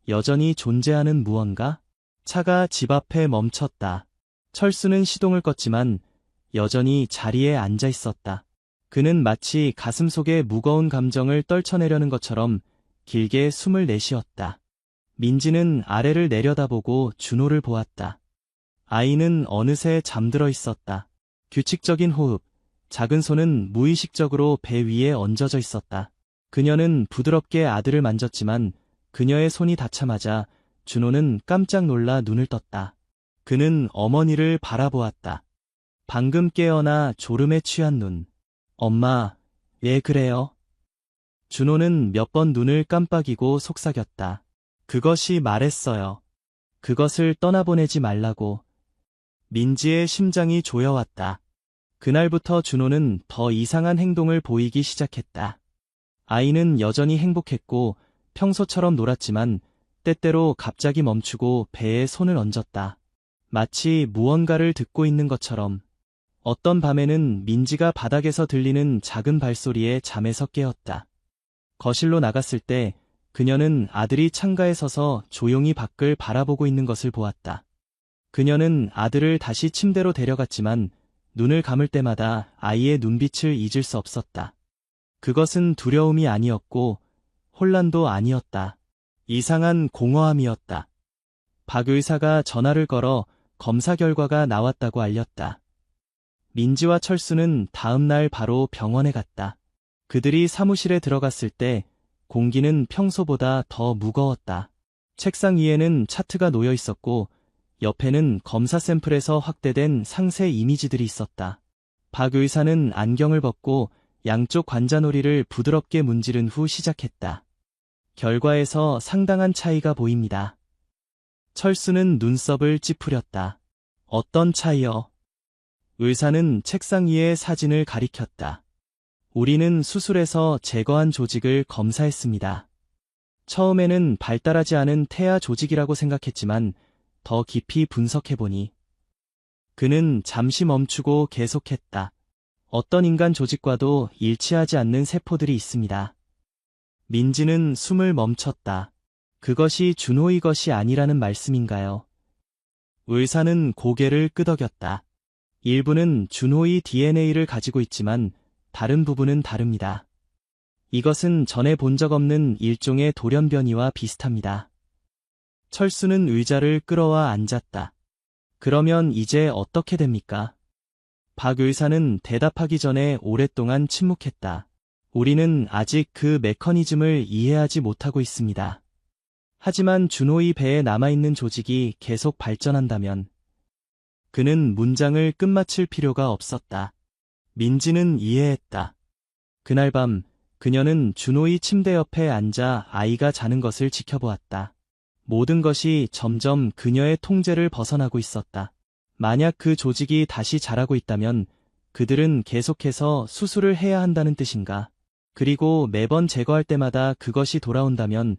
A: 여전히 존재하는 무언가? 차가 집 앞에 멈췄다. 철수는 시동을 껐지만 여전히 자리에 앉아 있었다. 그는 마치 가슴속에 무거운 감정을 떨쳐내려는 것처럼 길게 숨을 내쉬었다. 민지는 아래를 내려다보고 준호를 보았다. 아이는 어느새 잠들어 있었다. 규칙적인 호흡, 작은 손은 무의식적으로 배 위에 얹어져 있었다. 그녀는 부드럽게 아들을 만졌지만 그녀의 손이 닿자마자 준호는 깜짝 놀라 눈을 떴다. 그는 어머니를 바라보았다. 방금 깨어나 졸음에 취한 눈. 엄마, 왜 그래요? 준호는 몇 번 눈을 깜빡이고 속삭였다. 그것이 말했어요. 그것을 떠나보내지 말라고. 민지의 심장이 조여왔다. 그날부터 준호는 더 이상한 행동을 보이기 시작했다. 아이는 여전히 행복했고 평소처럼 놀았지만 때때로 갑자기 멈추고 배에 손을 얹었다. 마치 무언가를 듣고 있는 것처럼. 어떤 밤에는 민지가 바닥에서 들리는 작은 발소리에 잠에서 깨었다. 거실로 나갔을 때 그녀는 아들이 창가에 서서 조용히 밖을 바라보고 있는 것을 보았다. 그녀는 아들을 다시 침대로 데려갔지만 눈을 감을 때마다 아이의 눈빛을 잊을 수 없었다. 그것은 두려움이 아니었고 혼란도 아니었다. 이상한 공허함이었다. 박 의사가 전화를 걸어 검사 결과가 나왔다고 알렸다. 민지와 철수는 다음 날 바로 병원에 갔다. 그들이 사무실에 들어갔을 때 공기는 평소보다 더 무거웠다. 책상 위에는 차트가 놓여 있었고 옆에는 검사 샘플에서 확대된 상세 이미지들이 있었다. 박 의사는 안경을 벗고 양쪽 관자놀이를 부드럽게 문지른 후 시작했다. 결과에서 상당한 차이가 보입니다. 철수는 눈썹을 찌푸렸다. 어떤 차이요? 의사는 책상 위에 사진을 가리켰다. 우리는 수술해서 제거한 조직을 검사했습니다. 처음에는 발달하지 않은 태아 조직이라고 생각했지만 더 깊이 분석해보니 그는 잠시 멈추고 계속했다. 어떤 인간 조직과도 일치하지 않는 세포들이 있습니다. 민지는 숨을 멈췄다. 그것이 준호의 것이 아니라는 말씀인가요? 의사는 고개를 끄덕였다. 일부는 준호의 DNA를 가지고 있지만 다른 부분은 다릅니다. 이것은 전에 본 적 없는 일종의 돌연변이와 비슷합니다. 철수는 의자를 끌어와 앉았다. 그러면 이제 어떻게 됩니까? 박 의사는 대답하기 전에 오랫동안 침묵했다. 우리는 아직 그 메커니즘을 이해하지 못하고 있습니다. 하지만 준호의 배에 남아있는 조직이 계속 발전한다면 그는 문장을 끝마칠 필요가 없었다. 민지는 이해했다. 그날 밤 그녀는 준호의 침대 옆에 앉아 아이가 자는 것을 지켜보았다. 모든 것이 점점 그녀의 통제를 벗어나고 있었다. 만약 그 조직이 다시 자라고 있다면 그들은 계속해서 수술을 해야 한다는 뜻인가? 그리고 매번 제거할 때마다 그것이 돌아온다면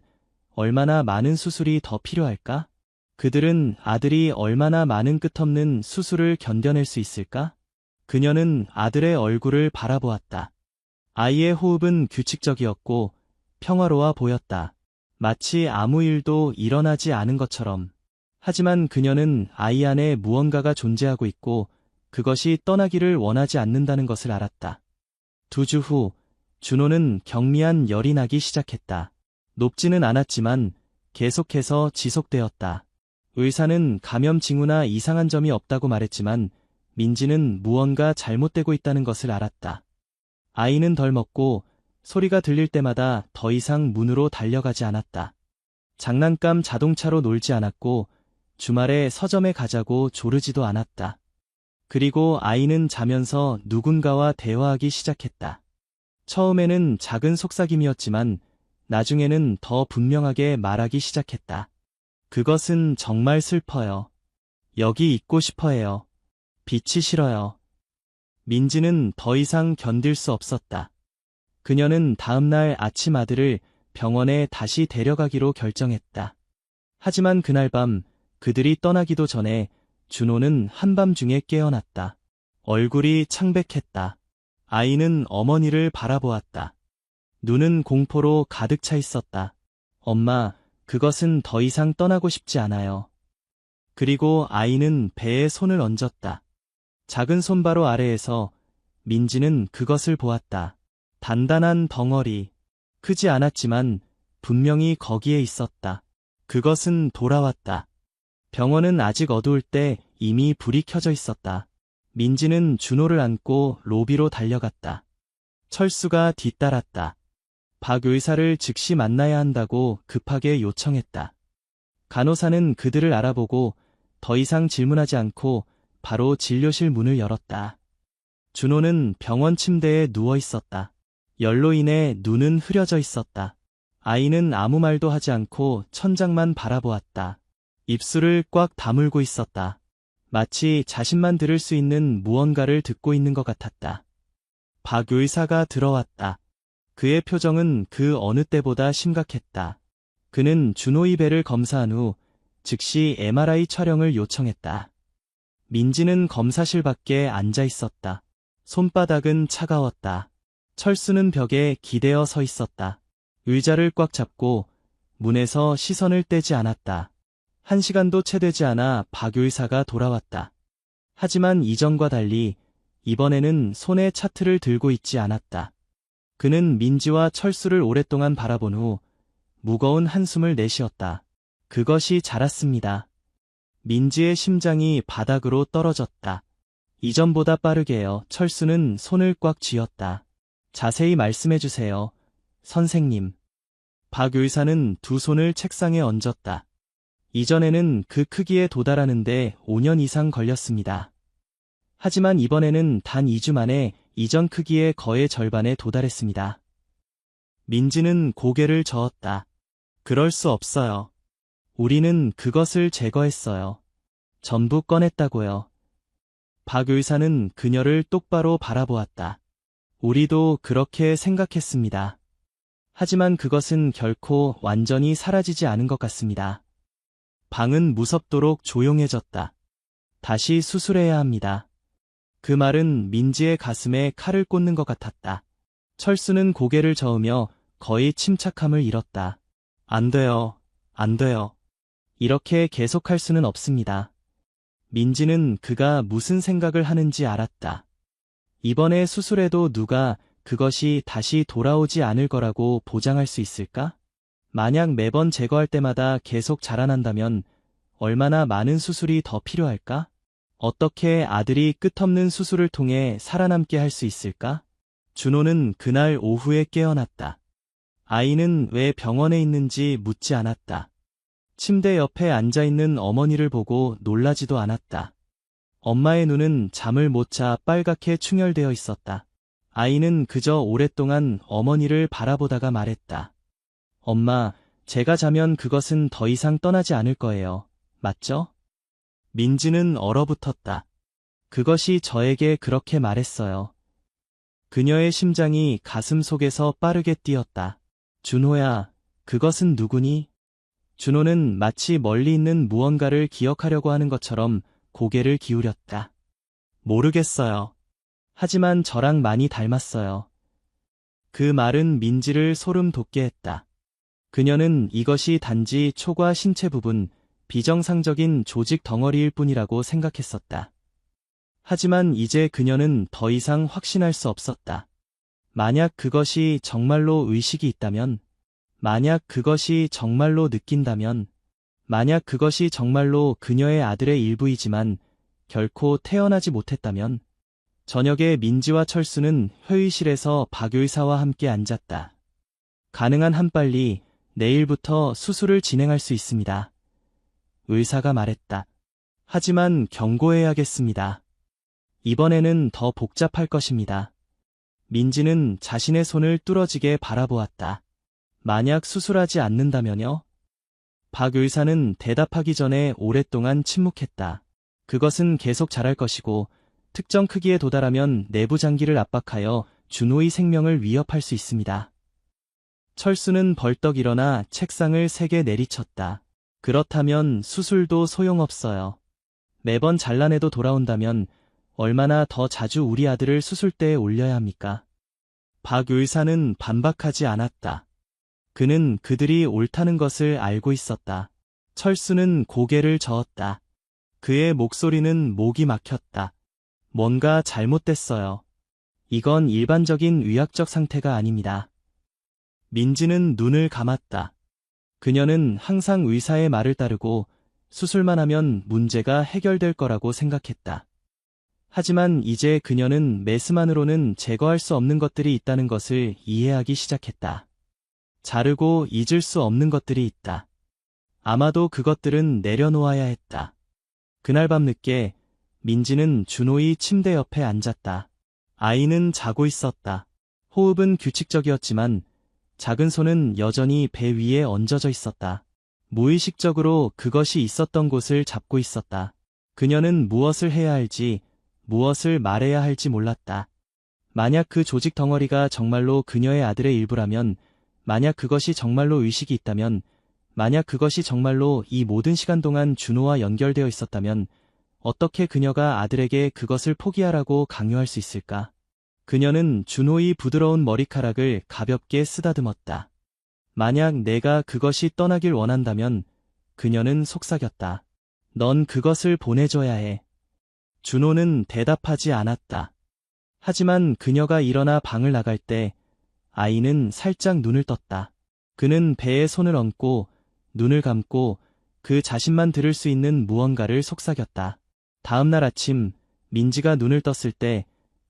A: 얼마나 많은 수술이 더 필요할까? 그들은 아들이 얼마나 많은 끝없는 수술을 견뎌낼 수 있을까? 그녀는 아들의 얼굴을 바라보았다. 아이의 호흡은 규칙적이었고 평화로워 보였다. 마치 아무 일도 일어나지 않은 것처럼. 하지만 그녀는 아이 안에 무언가가 존재하고 있고 그것이 떠나기를 원하지 않는다는 것을 알았다. 2주 후, 준호는 경미한 열이 나기 시작했다. 높지는 않았지만 계속해서 지속되었다. 의사는 감염 징후나 이상한 점이 없다고 말했지만 민지는 무언가 잘못되고 있다는 것을 알았다. 아이는 덜 먹고 소리가 들릴 때마다 더 이상 문으로 달려가지 않았다. 장난감 자동차로 놀지 않았고 주말에 서점에 가자고 조르지도 않았다. 그리고 아이는 자면서 누군가와 대화하기 시작했다. 처음에는 작은 속삭임이었지만 나중에는 더 분명하게 말하기 시작했다. 그것은 정말 슬퍼요. 여기 있고 싶어해요. 빛이 싫어요. 민지는 더 이상 견딜 수 없었다. 그녀는 다음날 아침 아들을 병원에 다시 데려가기로 결정했다. 하지만 그날 밤 그들이 떠나기도 전에 준호는 한밤중에 깨어났다. 얼굴이 창백했다. 아이는 어머니를 바라보았다. 눈은 공포로 가득 차 있었다. 엄마, 그것은 더 이상 떠나고 싶지 않아요. 그리고 아이는 배에 손을 얹었다. 작은 손바로 아래에서 민지는 그것을 보았다. 단단한 덩어리. 크지 않았지만 분명히 거기에 있었다. 그것은 돌아왔다. 병원은 아직 어두울 때 이미 불이 켜져 있었다. 민지는 준호를 안고 로비로 달려갔다. 철수가 뒤따랐다. 박 의사를 즉시 만나야 한다고 급하게 요청했다. 간호사는 그들을 알아보고 더 이상 질문하지 않고 바로 진료실 문을 열었다. 준호는 병원 침대에 누워 있었다. 열로 인해 눈은 흐려져 있었다. 아이는 아무 말도 하지 않고 천장만 바라보았다. 입술을 꽉 다물고 있었다. 마치 자신만 들을 수 있는 무언가를 듣고 있는 것 같았다. 박 의사가 들어왔다. 그의 표정은 그 어느 때보다 심각했다. 그는 준호의 배를 검사한 후 즉시 MRI 촬영을 요청했다. 민지는 검사실 밖에 앉아 있었다. 손바닥은 차가웠다. 철수는 벽에 기대어 서 있었다. 의자를 꽉 잡고 문에서 시선을 떼지 않았다. 1시간도 채 되지 않아 박 의사가 돌아왔다. 하지만 이전과 달리 이번에는 손에 차트를 들고 있지 않았다. 그는 민지와 철수를 오랫동안 바라본 후 무거운 한숨을 내쉬었다. 그것이 자랐습니다. 민지의 심장이 바닥으로 떨어졌다. 이전보다 빠르게요. 철수는 손을 꽉 쥐었다. 자세히 말씀해 주세요, 선생님. 박 의사는 두 손을 책상에 얹었다. 이전에는 그 크기에 도달하는데 5년 이상 걸렸습니다. 하지만 이번에는 단 2주 만에 이전 크기의 거의 절반에 도달했습니다. 민지는 고개를 저었다. 그럴 수 없어요. 우리는 그것을 제거했어요. 전부 꺼냈다고요. 박 의사는 그녀를 똑바로 바라보았다. 우리도 그렇게 생각했습니다. 하지만 그것은 결코 완전히 사라지지 않은 것 같습니다. 방은 무섭도록 조용해졌다. 다시 수술해야 합니다. 그 말은 민지의 가슴에 칼을 꽂는 것 같았다. 철수는 고개를 저으며 거의 침착함을 잃었다. 안 돼요. 안 돼요. 이렇게 계속할 수는 없습니다. 민지는 그가 무슨 생각을 하는지 알았다. 이번에 수술해도 누가 그것이 다시 돌아오지 않을 거라고 보장할 수 있을까? 만약 매번 제거할 때마다 계속 자라난다면 얼마나 많은 수술이 더 필요할까? 어떻게 아들이 끝없는 수술을 통해 살아남게 할 수 있을까? 준호는 그날 오후에 깨어났다. 아이는 왜 병원에 있는지 묻지 않았다. 침대 옆에 앉아있는 어머니를 보고 놀라지도 않았다. 엄마의 눈은 잠을 못 자 빨갛게 충혈되어 있었다. 아이는 그저 오랫동안 어머니를 바라보다가 말했다. 엄마, 제가 자면 그것은 더 이상 떠나지 않을 거예요. 맞죠? 민지는 얼어붙었다. 그것이 저에게 그렇게 말했어요. 그녀의 심장이 가슴 속에서 빠르게 뛰었다. 준호야, 그것은 누구니? 준호는 마치 멀리 있는 무언가를 기억하려고 하는 것처럼 고개를 기울였다. 모르겠어요. 하지만 저랑 많이 닮았어요. 그 말은 민지를 소름 돋게 했다. 그녀는 이것이 단지 초과 신체 부분, 비정상적인 조직 덩어리일 뿐이라고 생각했었다. 하지만 이제 그녀는 더 이상 확신할 수 없었다. 만약 그것이 정말로 의식이 있다면, 만약 그것이 정말로 느낀다면, 만약 그것이 정말로 그녀의 아들의 일부이지만 결코 태어나지 못했다면, 저녁에 민지와 철수는 회의실에서 박 의사와 함께 앉았다. 가능한 한 빨리 내일부터 수술을 진행할 수 있습니다. 의사가 말했다. 하지만 경고해야겠습니다. 이번에는 더 복잡할 것입니다. 민지는 자신의 손을 뚫어지게 바라보았다. 만약 수술하지 않는다면요? 박 의사는 대답하기 전에 오랫동안 침묵했다. 그것은 계속 자랄 것이고 특정 크기에 도달하면 내부 장기를 압박하여 준호의 생명을 위협할 수 있습니다. 철수는 벌떡 일어나 책상을 3개 내리쳤다. 그렇다면 수술도 소용없어요. 매번 잘라내도 돌아온다면 얼마나 더 자주 우리 아들을 수술대에 올려야 합니까? 박 의사는 반박하지 않았다. 그는 그들이 옳다는 것을 알고 있었다. 철수는 고개를 저었다. 그의 목소리는 목이 막혔다. 뭔가 잘못됐어요. 이건 일반적인 의학적 상태가 아닙니다. 민지는 눈을 감았다. 그녀는 항상 의사의 말을 따르고 수술만 하면 문제가 해결될 거라고 생각했다. 하지만 이제 그녀는 메스만으로는 제거할 수 없는 것들이 있다는 것을 이해하기 시작했다. 자르고 잊을 수 없는 것들이 있다. 아마도 그것들은 내려놓아야 했다. 그날 밤 늦게 민지는 준호의 침대 옆에 앉았다. 아이는 자고 있었다. 호흡은 규칙적이었지만 작은 손은 여전히 배 위에 얹어져 있었다. 무의식적으로 그것이 있었던 곳을 잡고 있었다. 그녀는 무엇을 해야 할지, 무엇을 말해야 할지 몰랐다. 만약 그 조직 덩어리가 정말로 그녀의 아들의 일부라면, 만약 그것이 정말로 의식이 있다면, 만약 그것이 정말로 이 모든 시간 동안 준호와 연결되어 있었다면, 어떻게 그녀가 아들에게 그것을 포기하라고 강요할 수 있을까? 그녀는 준호의 부드러운 머리카락을 가볍게 쓰다듬었다. 만약 내가 그것이 떠나길 원한다면 그녀는 속삭였다. 넌 그것을 보내줘야 해. 준호는 대답하지 않았다. 하지만 그녀가 일어나 방을 나갈 때 아이는 살짝 눈을 떴다. 그는 배에 손을 얹고 눈을 감고 그 자신만 들을 수 있는 무언가를 속삭였다. 다음 날 아침 민지가 눈을 떴을 때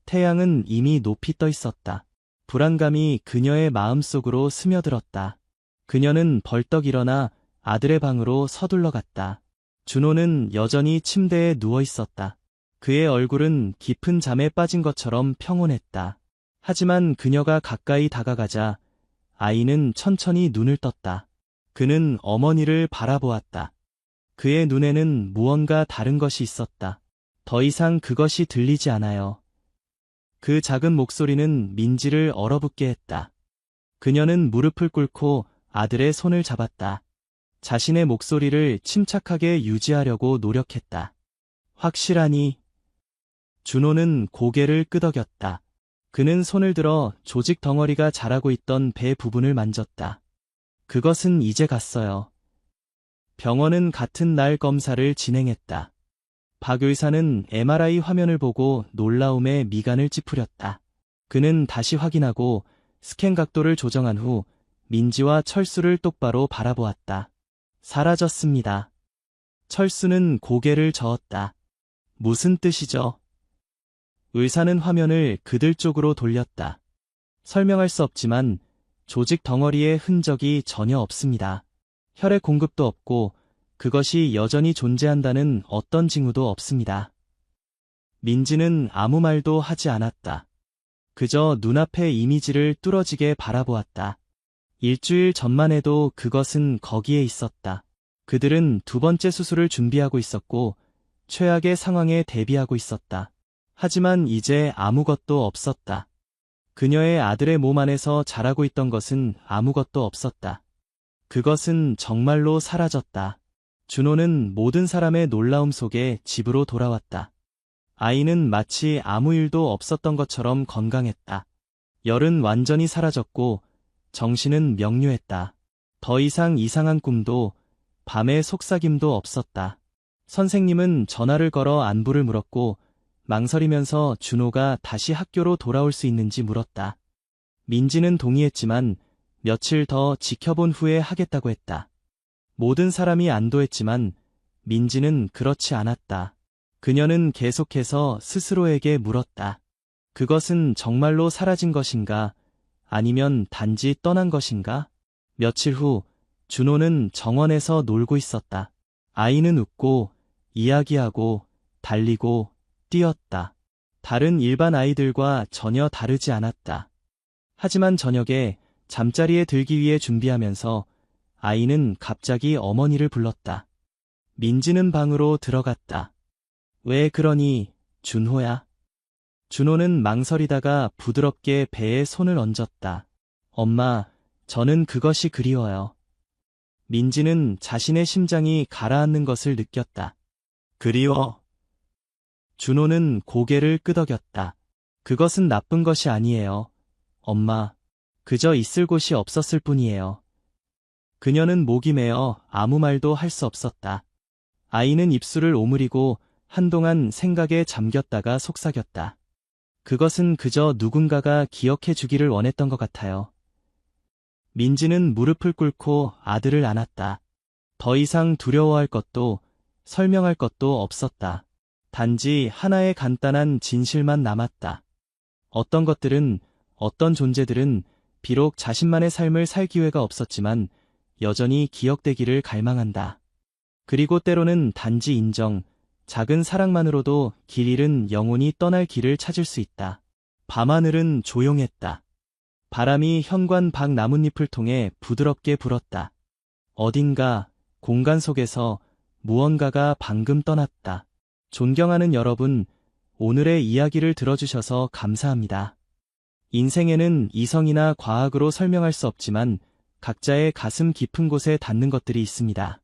A: 태양은 이미 높이 떠 있었다. 불안감이 그녀의 마음속으로 스며들었다. 그녀는 벌떡 일어나 아들의 방으로 서둘러 갔다. 준호는 여전히 침대에 누워 있었다. 그의 얼굴은 깊은 잠에 빠진 것처럼 평온했다. 하지만 그녀가 가까이 다가가자 아이는 천천히 눈을 떴다. 그는 어머니를 바라보았다. 그의 눈에는 무언가 다른 것이 있었다. 더 이상 그것이 들리지 않아요. 그 작은 목소리는 민지를 얼어붙게 했다. 그녀는 무릎을 꿇고 아들의 손을 잡았다. 자신의 목소리를 침착하게 유지하려고 노력했다. 확실하니? 준호는 고개를 끄덕였다. 그는 손을 들어 조직 덩어리가 자라고 있던 배 부분을 만졌다. 그것은 이제 갔어요. 병원은 같은 날 검사를 진행했다. 박 의사는 MRI 화면을 보고 놀라움에 미간을 찌푸렸다. 그는 다시 확인하고 스캔 각도를 조정한 후 민지와 철수를 똑바로 바라보았다. 사라졌습니다. 철수는 고개를 저었다. 무슨 뜻이죠? 의사는 화면을 그들 쪽으로 돌렸다. 설명할 수 없지만 조직 덩어리의 흔적이 전혀 없습니다. 혈액 공급도 없고 그것이 여전히 존재한다는 어떤 징후도 없습니다. 민지는 아무 말도 하지 않았다. 그저 눈앞의 이미지를 뚫어지게 바라보았다. 일주일 전만 해도 그것은 거기에 있었다. 그들은 두 번째 수술을 준비하고 있었고 최악의 상황에 대비하고 있었다. 하지만 이제 아무것도 없었다. 그녀의 아들의 몸 안에서 자라고 있던 것은 아무것도 없었다. 그것은 정말로 사라졌다. 준호는 모든 사람의 놀라움 속에 집으로 돌아왔다. 아이는 마치 아무 일도 없었던 것처럼 건강했다. 열은 완전히 사라졌고 정신은 명료했다. 더 이상 이상한 꿈도 밤의 속삭임도 없었다. 선생님은 전화를 걸어 안부를 물었고 망설이면서 준호가 다시 학교로 돌아올 수 있는지 물었다. 민지는 동의했지만 며칠 더 지켜본 후에 하겠다고 했다. 모든 사람이 안도했지만 민지는 그렇지 않았다. 그녀는 계속해서 스스로에게 물었다. 그것은 정말로 사라진 것인가? 아니면 단지 떠난 것인가? 며칠 후 준호는 정원에서 놀고 있었다. 아이는 웃고 이야기하고 달리고 뛰었다. 다른 일반 아이들과 전혀 다르지 않았다. 하지만 저녁에 잠자리에 들기 위해 준비하면서 아이는 갑자기 어머니를 불렀다. 민지는 방으로 들어갔다. 왜 그러니, 준호야? 준호는 망설이다가 부드럽게 배에 손을 얹었다. 엄마, 저는 그것이 그리워요. 민지는 자신의 심장이 가라앉는 것을 느꼈다. 그리워? 준호는 고개를 끄덕였다. 그것은 나쁜 것이 아니에요. 엄마, 그저 있을 곳이 없었을 뿐이에요. 그녀는 목이 메어 아무 말도 할 수 없었다. 아이는 입술을 오므리고 한동안 생각에 잠겼다가 속삭였다. 그것은 그저 누군가가 기억해 주기를 원했던 것 같아요. 민지는 무릎을 꿇고 아들을 안았다. 더 이상 두려워할 것도 설명할 것도 없었다. 단지 하나의 간단한 진실만 남았다. 어떤 것들은, 어떤 존재들은 비록 자신만의 삶을 살 기회가 없었지만 여전히 기억되기를 갈망한다. 그리고 때로는 단지 인정, 작은 사랑만으로도 길 잃은 영혼이 떠날 길을 찾을 수 있다. 밤하늘은 조용했다. 바람이 현관 밖 나뭇잎을 통해 부드럽게 불었다. 어딘가 공간 속에서 무언가가 방금 떠났다. 존경하는 여러분, 오늘의 이야기를 들어주셔서 감사합니다. 인생에는 이성이나 과학으로 설명할 수 없지만 각자의 가슴 깊은 곳에 닿는 것들이 있습니다.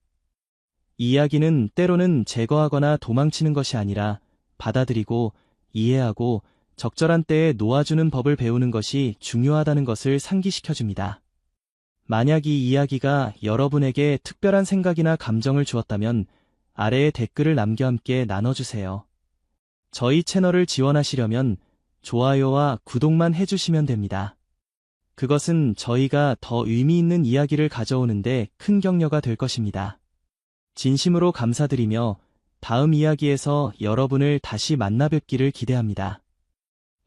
A: 이야기는 때로는 제거하거나 도망치는 것이 아니라 받아들이고 이해하고 적절한 때에 놓아주는 법을 배우는 것이 중요하다는 것을 상기시켜줍니다. 만약 이 이야기가 여러분에게 특별한 생각이나 감정을 주었다면 아래에 댓글을 남겨 함께 나눠주세요. 저희 채널을 지원하시려면 좋아요와 구독만 해주시면 됩니다. 그것은 저희가 더 의미 있는 이야기를 가져오는데 큰 격려가 될 것입니다. 진심으로 감사드리며 다음 이야기에서 여러분을 다시 만나 뵙기를 기대합니다.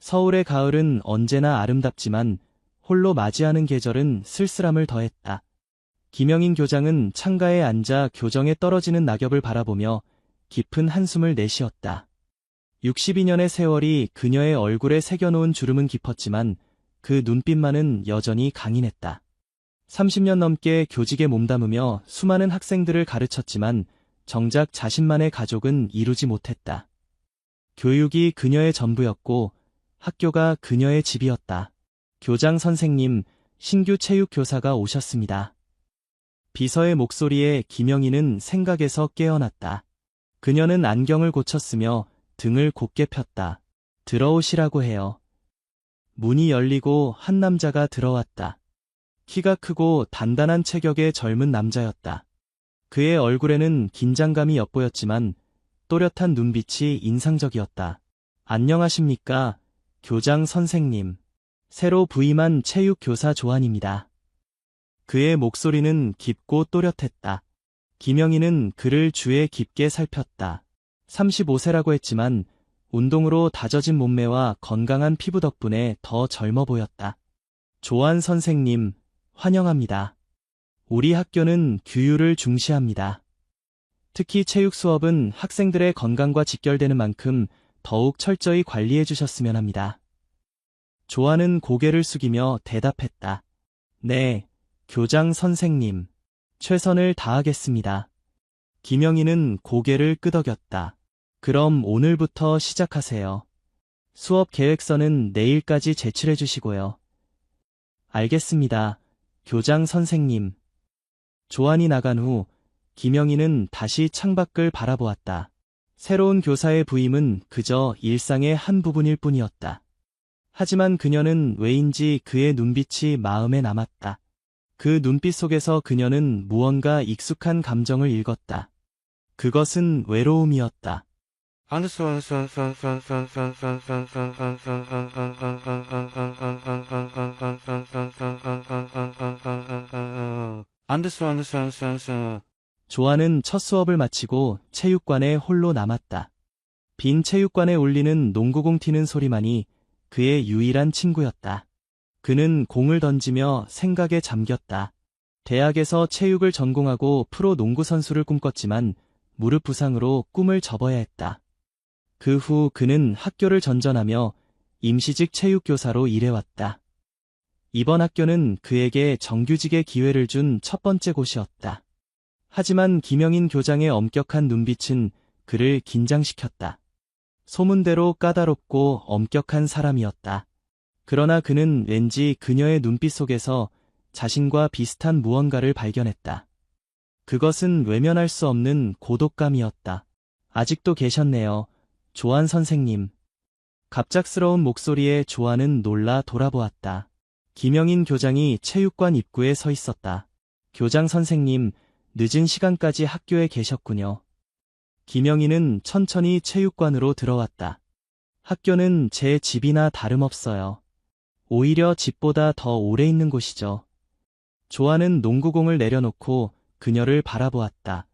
A: 서울의 가을은 언제나 아름답지만 홀로 맞이하는 계절은 쓸쓸함을 더했다. 김영인 교장은 창가에 앉아 교정에 떨어지는 낙엽을 바라보며 깊은 한숨을 내쉬었다. 62년의 세월이 그녀의 얼굴에 새겨놓은 주름은 깊었지만 그 눈빛만은 여전히 강인했다. 30년 넘게 교직에 몸담으며 수많은 학생들을 가르쳤지만 정작 자신만의 가족은 이루지 못했다. 교육이 그녀의 전부였고 학교가 그녀의 집이었다. 교장 선생님, 신규 체육 교사가 오셨습니다. 비서의 목소리에 김영희는 생각에서 깨어났다. 그녀는 안경을 고쳤으며 등을 곧게 폈다. 들어오시라고 해요. 문이 열리고 한 남자가 들어왔다. 키가 크고 단단한 체격의 젊은 남자였다. 그의 얼굴에는 긴장감이 엿보였지만 또렷한 눈빛이 인상적이었다. 안녕하십니까, 교장 선생님. 새로 부임한 체육교사 조한입니다. 그의 목소리는 깊고 또렷했다. 김영희는 그를 주에 깊게 살폈다. 35세라고 했지만 운동으로 다져진 몸매와 건강한 피부 덕분에 더 젊어 보였다. 조한 선생님, 환영합니다. 우리 학교는 규율을 중시합니다. 특히 체육 수업은 학생들의 건강과 직결되는 만큼 더욱 철저히 관리해 주셨으면 합니다. 조한은 고개를 숙이며 대답했다. 네, 교장 선생님. 최선을 다하겠습니다. 김영희는 고개를 끄덕였다. 그럼 오늘부터 시작하세요. 수업 계획서는 내일까지 제출해 주시고요. 알겠습니다, 교장 선생님. 조한이 나간 후 김영희는 다시 창밖을 바라보았다. 새로운 교사의 부임은 그저 일상의 한 부분일 뿐이었다. 하지만 그녀는 왜인지 그의 눈빛이 마음에 남았다. 그 눈빛 속에서 그녀는 무언가 익숙한 감정을 읽었다. 그것은 외로움이었다. 조아는 첫 수업을 마치고 체육관에 홀로 남았다. 빈 체육관에 울리는 농구공 튀는 소리만이 그의 유일한 친구였다. 그는 공을 던지며 생각에 잠겼다. 대학에서 체육을 전공하고 프로 농구 선수를 꿈꿨지만 무릎 부상으로 꿈을 접어야 했다. 그 후 그는 학교를 전전하며 임시직 체육교사로 일해왔다. 이번 학교는 그에게 정규직의 기회를 준 첫 번째 곳이었다. 하지만 김영인 교장의 엄격한 눈빛은 그를 긴장시켰다. 소문대로 까다롭고 엄격한 사람이었다. 그러나 그는 왠지 그녀의 눈빛 속에서 자신과 비슷한 무언가를 발견했다. 그것은 외면할 수 없는 고독감이었다. 아직도 계셨네요, 조안 선생님. 갑작스러운 목소리에 조안은 놀라 돌아보았다. 김영인 교장이 체육관 입구에 서 있었다. 교장 선생님, 늦은 시간까지 학교에 계셨군요. 김영인은 천천히 체육관으로 들어왔다. 학교는 제 집이나 다름없어요. 오히려 집보다 더 오래 있는 곳이죠. 조아는 농구공을 내려놓고 그녀를 바라보았다.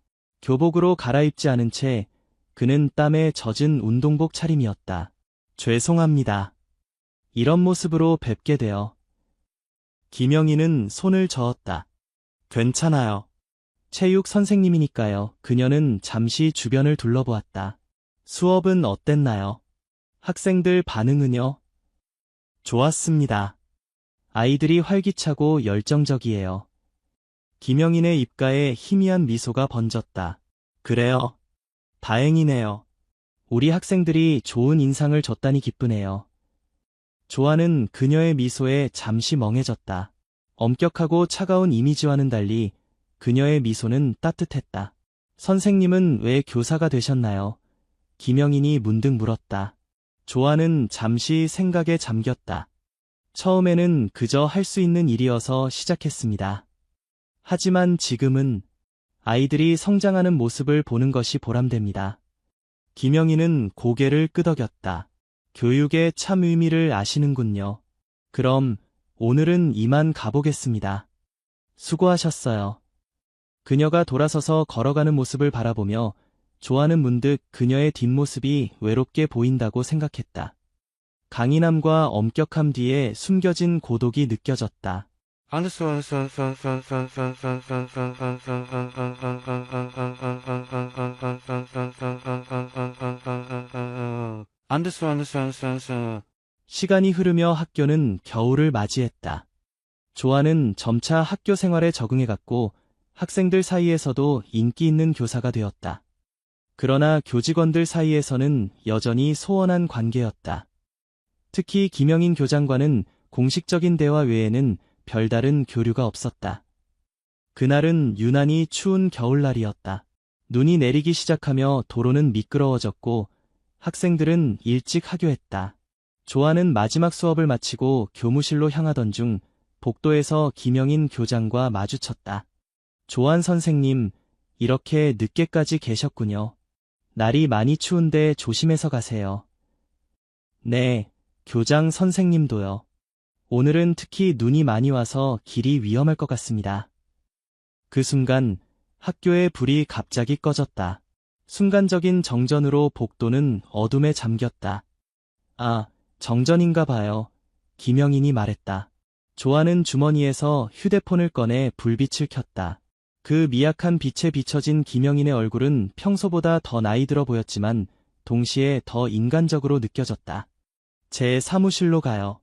A: 교복으로 갈아입지 않은 채 그는 땀에 젖은 운동복 차림이었다. 죄송합니다. 이런 모습으로 뵙게 되어. 김영희는 손을 저었다. 괜찮아요. 체육 선생님이니까요. 그녀는 잠시 주변을 둘러보았다. 수업은 어땠나요? 학생들 반응은요? 좋았습니다. 아이들이 활기차고 열정적이에요. 김영인의 입가에 희미한 미소가 번졌다. 그래요. 다행이네요. 우리 학생들이 좋은 인상을 줬다니 기쁘네요. 조아는 그녀의 미소에 잠시 멍해졌다. 엄격하고 차가운 이미지와는 달리 그녀의 미소는 따뜻했다. 선생님은 왜 교사가 되셨나요? 김영인이 문득 물었다. 조아는 잠시 생각에 잠겼다. 처음에는 그저 할 수 있는 일이어서 시작했습니다. 하지만 지금은 아이들이 성장하는 모습을 보는 것이 보람됩니다. 김영희는 고개를 끄덕였다. 교육의 참 의미를 아시는군요. 그럼 오늘은 이만 가보겠습니다. 수고하셨어요. 그녀가 돌아서서 걸어가는 모습을 바라보며 조아는 문득 그녀의 뒷모습이 외롭게 보인다고 생각했다. 강인함과 엄격함 뒤에 숨겨진 고독이 느껴졌다. 시간이 흐르며 학교는 겨울을 맞이했다. 조아는 점차 학교 생활에 적응해갔고 학생들 사이에서도 인기 있는 교사가 되었다. 그러나 교직원들 사이에서는 여전히 소원한 관계였다. 특히 김영인 교장과는 공식적인 대화 외에는 별다른 교류가 없었다. 그날은 유난히 추운 겨울날이었다. 눈이 내리기 시작하며 도로는 미끄러워졌고 학생들은 일찍 하교했다. 조아는 마지막 수업을 마치고 교무실로 향하던 중 복도에서 김영인 교장과 마주쳤다. 조안 선생님, 이렇게 늦게까지 계셨군요. 날이 많이 추운데 조심해서 가세요. 네, 교장 선생님도요. 오늘은 특히 눈이 많이 와서 길이 위험할 것 같습니다. 그 순간 학교의 불이 갑자기 꺼졌다. 순간적인 정전으로 복도는 어둠에 잠겼다. 아, 정전인가 봐요. 김영인이 말했다. 조아는 주머니에서 휴대폰을 꺼내 불빛을 켰다. 그 미약한 빛에 비춰진 김영인의 얼굴은 평소보다 더 나이 들어 보였지만 동시에 더 인간적으로 느껴졌다. 제 사무실로 가요.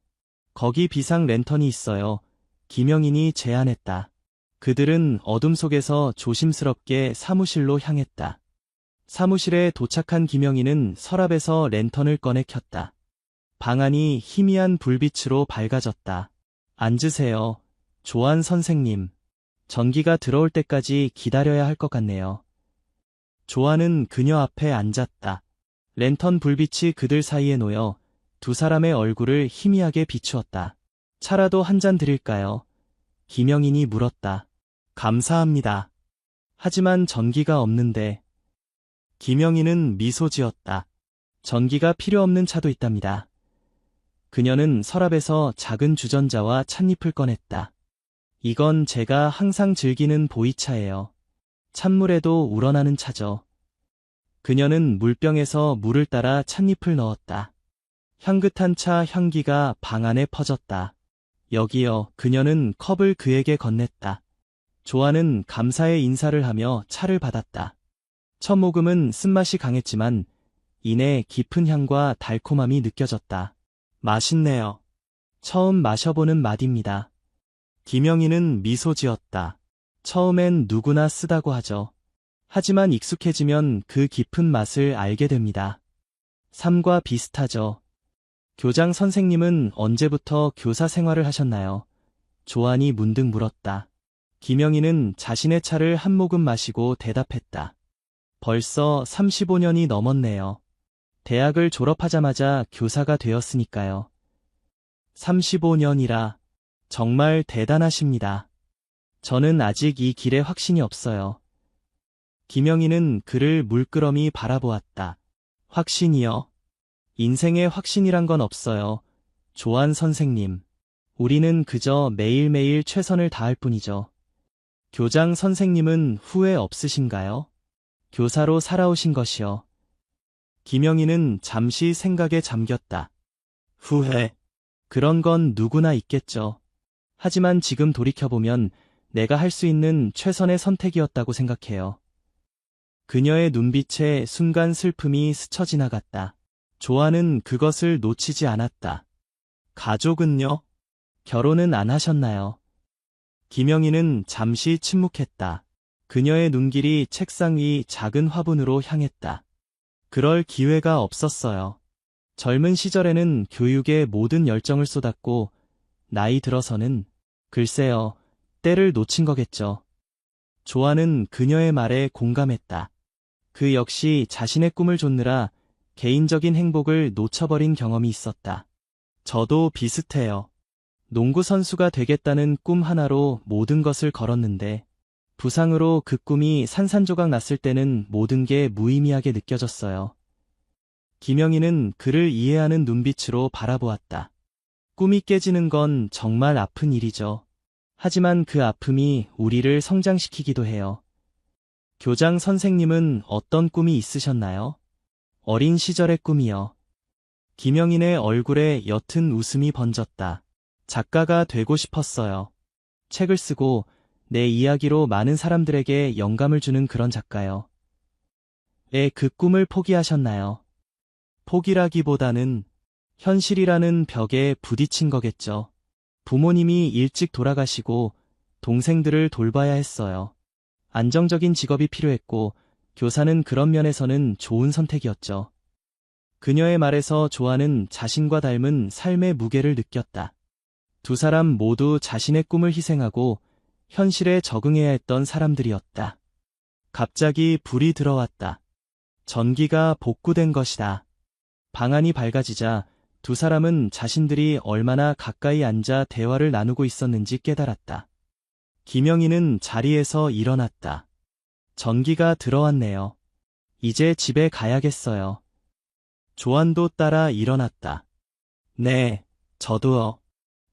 A: 거기 비상 랜턴이 있어요. 김영인이 제안했다. 그들은 어둠 속에서 조심스럽게 사무실로 향했다. 사무실에 도착한 김영인은 서랍에서 랜턴을 꺼내 켰다. 방 안이 희미한 불빛으로 밝아졌다. 앉으세요. 조안 선생님. 전기가 들어올 때까지 기다려야 할 것 같네요. 조아는 그녀 앞에 앉았다. 랜턴 불빛이 그들 사이에 놓여 두 사람의 얼굴을 희미하게 비추었다. 차라도 한 잔 드릴까요? 김영인이 물었다. 감사합니다. 하지만 전기가 없는데. 김영인은 미소 지었다. 전기가 필요 없는 차도 있답니다. 그녀는 서랍에서 작은 주전자와 찻잎을 꺼냈다. 이건 제가 항상 즐기는 보이차예요. 찬물에도 우러나는 차죠. 그녀는 물병에서 물을 따라 찻잎을 넣었다. 향긋한 차 향기가 방 안에 퍼졌다. 여기요. 그녀는 컵을 그에게 건넸다. 조아는 감사의 인사를 하며 차를 받았다. 첫 모금은 쓴맛이 강했지만 이내 깊은 향과 달콤함이 느껴졌다. 맛있네요. 처음 마셔보는 맛입니다. 김영희는 미소 지었다. 처음엔 누구나 쓰다고 하죠. 하지만 익숙해지면 그 깊은 맛을 알게 됩니다. 삶과 비슷하죠. 교장 선생님은 언제부터 교사 생활을 하셨나요? 조안이 문득 물었다. 김영희는 자신의 차를 한 모금 마시고 대답했다. 벌써 35년이 넘었네요. 대학을 졸업하자마자 교사가 되었으니까요. 35년이라 정말 대단하십니다. 저는 아직 이 길에 확신이 없어요. 김영희는 그를 물끄러미 바라보았다. 확신이요? 인생에 확신이란 건 없어요. 조안 선생님. 우리는 그저 매일매일 최선을 다할 뿐이죠. 교장 선생님은 후회 없으신가요? 교사로 살아오신 것이요. 김영희는 잠시 생각에 잠겼다. 후회. 그런 건 누구나 있겠죠. 하지만 지금 돌이켜보면 내가 할 수 있는 최선의 선택이었다고 생각해요. 그녀의 눈빛에 순간 슬픔이 스쳐 지나갔다. 조아는 그것을 놓치지 않았다. 가족은요? 결혼은 안 하셨나요? 김영희는 잠시 침묵했다. 그녀의 눈길이 책상 위 작은 화분으로 향했다. 그럴 기회가 없었어요. 젊은 시절에는 교육에 모든 열정을 쏟았고, 나이 들어서는, 글쎄요, 때를 놓친 거겠죠. 조아는 그녀의 말에 공감했다. 그 역시 자신의 꿈을 좇느라 개인적인 행복을 놓쳐버린 경험이 있었다. 저도 비슷해요. 농구 선수가 되겠다는 꿈 하나로 모든 것을 걸었는데, 부상으로 그 꿈이 산산조각 났을 때는 모든 게 무의미하게 느껴졌어요. 김영희는 그를 이해하는 눈빛으로 바라보았다. 꿈이 깨지는 건 정말 아픈 일이죠. 하지만 그 아픔이 우리를 성장시키기도 해요. 교장 선생님은 어떤 꿈이 있으셨나요? 어린 시절의 꿈이요. 김영인의 얼굴에 옅은 웃음이 번졌다. 작가가 되고 싶었어요. 책을 쓰고 내 이야기로 많은 사람들에게 영감을 주는 그런 작가요. 왜 그 꿈을 포기하셨나요? 포기라기보다는 현실이라는 벽에 부딪힌 거겠죠. 부모님이 일찍 돌아가시고 동생들을 돌봐야 했어요. 안정적인 직업이 필요했고 교사는 그런 면에서는 좋은 선택이었죠. 그녀의 말에서 조아는 자신과 닮은 삶의 무게를 느꼈다. 두 사람 모두 자신의 꿈을 희생하고 현실에 적응해야 했던 사람들이었다. 갑자기 불이 들어왔다. 전기가 복구된 것이다. 방안이 밝아지자 두 사람은 자신들이 얼마나 가까이 앉아 대화를 나누고 있었는지 깨달았다. 김영희는 자리에서 일어났다. 전기가 들어왔네요. 이제 집에 가야겠어요. 조안도 따라 일어났다. 네, 저도요.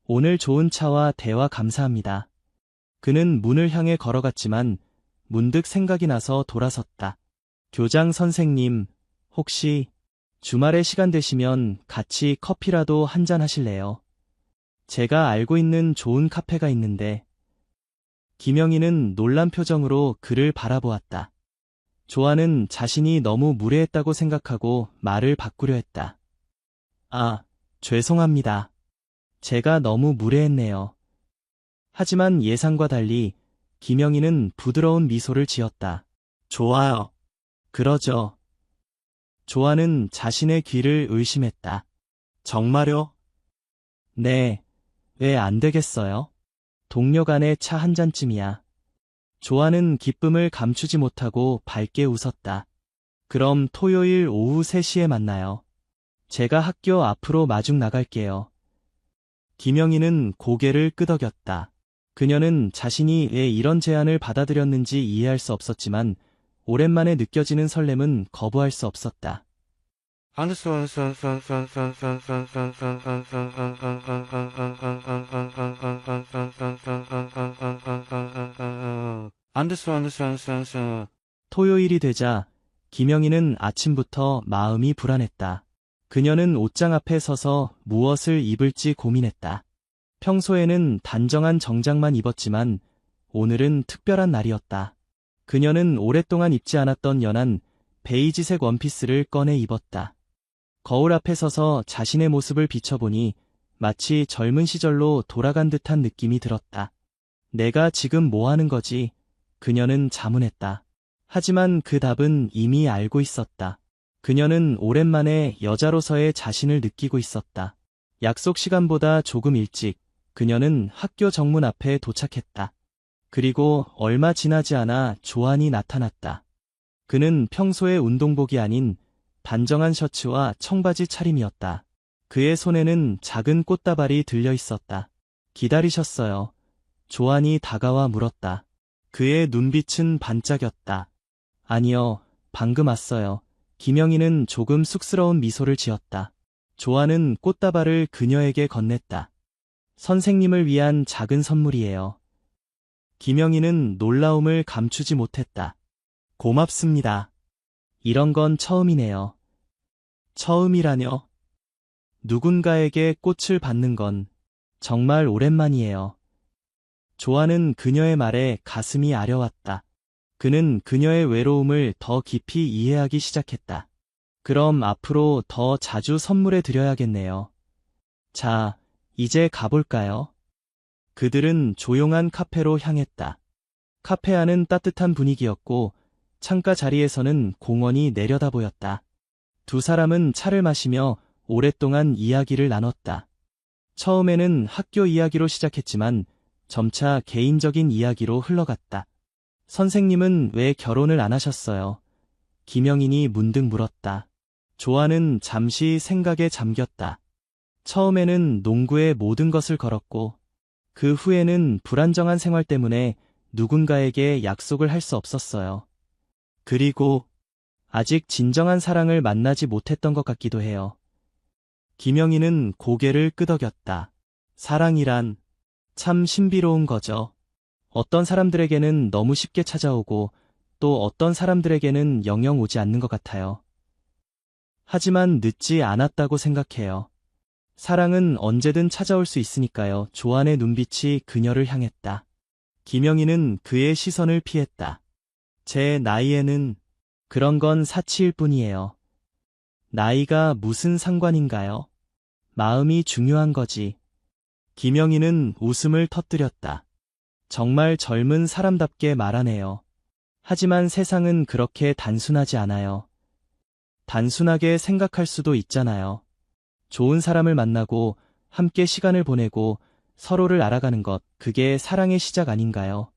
A: 오늘 좋은 차와 대화 감사합니다. 그는 문을 향해 걸어갔지만 문득 생각이 나서 돌아섰다. 교장 선생님, 혹시 주말에 시간 되시면 같이 커피라도 한잔 하실래요? 제가 알고 있는 좋은 카페가 있는데. 김영희는 놀란 표정으로 그를 바라보았다. 조아는 자신이 너무 무례했다고 생각하고 말을 바꾸려 했다. 아, 죄송합니다. 제가 너무 무례했네요. 하지만 예상과 달리 김영희는 부드러운 미소를 지었다. 좋아요. 그러죠. 조아는 자신의 귀를 의심했다. 정말요? 네, 왜 안 되겠어요? 동료 간의 차 한 잔쯤이야. 조아는 기쁨을 감추지 못하고 밝게 웃었다. 그럼 토요일 오후 3시에 만나요. 제가 학교 앞으로 마중 나갈게요. 김영희는 고개를 끄덕였다. 그녀는 자신이 왜 이런 제안을 받아들였는지 이해할 수 없었지만 오랜만에 느껴지는 설렘은 거부할 수 없었다. 토요일이 되자 김영희는 아침부터 마음이 불안했다. 그녀는 옷장 앞에 서서 무엇을 입을지 고민했다. 평소에는 단정한 정장만 입었지만 오늘은 특별한 날이었다. 그녀는 오랫동안 입지 않았던 연한 베이지색 원피스를 꺼내 입었다. 거울 앞에 서서 자신의 모습을 비춰보니 마치 젊은 시절로 돌아간 듯한 느낌이 들었다. 내가 지금 뭐 하는 거지? 그녀는 자문했다. 하지만 그 답은 이미 알고 있었다. 그녀는 오랜만에 여자로서의 자신을 느끼고 있었다. 약속 시간보다 조금 일찍 그녀는 학교 정문 앞에 도착했다. 그리고 얼마 지나지 않아 조안이 나타났다. 그는 평소의 운동복이 아닌 단정한 셔츠와 청바지 차림이었다. 그의 손에는 작은 꽃다발이 들려 있었다. 기다리셨어요. 조안이 다가와 물었다. 그의 눈빛은 반짝였다. 아니요, 방금 왔어요. 김영희는 조금 쑥스러운 미소를 지었다. 조안은 꽃다발을 그녀에게 건넸다. 선생님을 위한 작은 선물이에요. 김영희는 놀라움을 감추지 못했다. 고맙습니다. 이런 건 처음이네요. 처음이라뇨? 누군가에게 꽃을 받는 건 정말 오랜만이에요. 조안은 그녀의 말에 가슴이 아려왔다. 그는 그녀의 외로움을 더 깊이 이해하기 시작했다. 그럼 앞으로 더 자주 선물해 드려야겠네요. 자, 이제 가볼까요? 그들은 조용한 카페로 향했다. 카페 안은 따뜻한 분위기였고 창가 자리에서는 공원이 내려다 보였다. 두 사람은 차를 마시며 오랫동안 이야기를 나눴다. 처음에는 학교 이야기로 시작했지만 점차 개인적인 이야기로 흘러갔다. 선생님은 왜 결혼을 안 하셨어요? 김영인이 문득 물었다. 조아는 잠시 생각에 잠겼다. 처음에는 농구에 모든 것을 걸었고 그 후에는 불안정한 생활 때문에 누군가에게 약속을 할 수 없었어요. 그리고 아직 진정한 사랑을 만나지 못했던 것 같기도 해요. 김영희는 고개를 끄덕였다. 사랑이란 참 신비로운 거죠. 어떤 사람들에게는 너무 쉽게 찾아오고 또 어떤 사람들에게는 영영 오지 않는 것 같아요. 하지만 늦지 않았다고 생각해요. 사랑은 언제든 찾아올 수 있으니까요. 조안의 눈빛이 그녀를 향했다. 김영희는 그의 시선을 피했다. 제 나이에는 그런 건 사치일 뿐이에요. 나이가 무슨 상관인가요? 마음이 중요한 거지. 김영희는 웃음을 터뜨렸다. 정말 젊은 사람답게 말하네요. 하지만 세상은 그렇게 단순하지 않아요. 단순하게 생각할 수도 있잖아요. 좋은 사람을 만나고 함께 시간을 보내고 서로를 알아가는 것, 그게 사랑의 시작 아닌가요?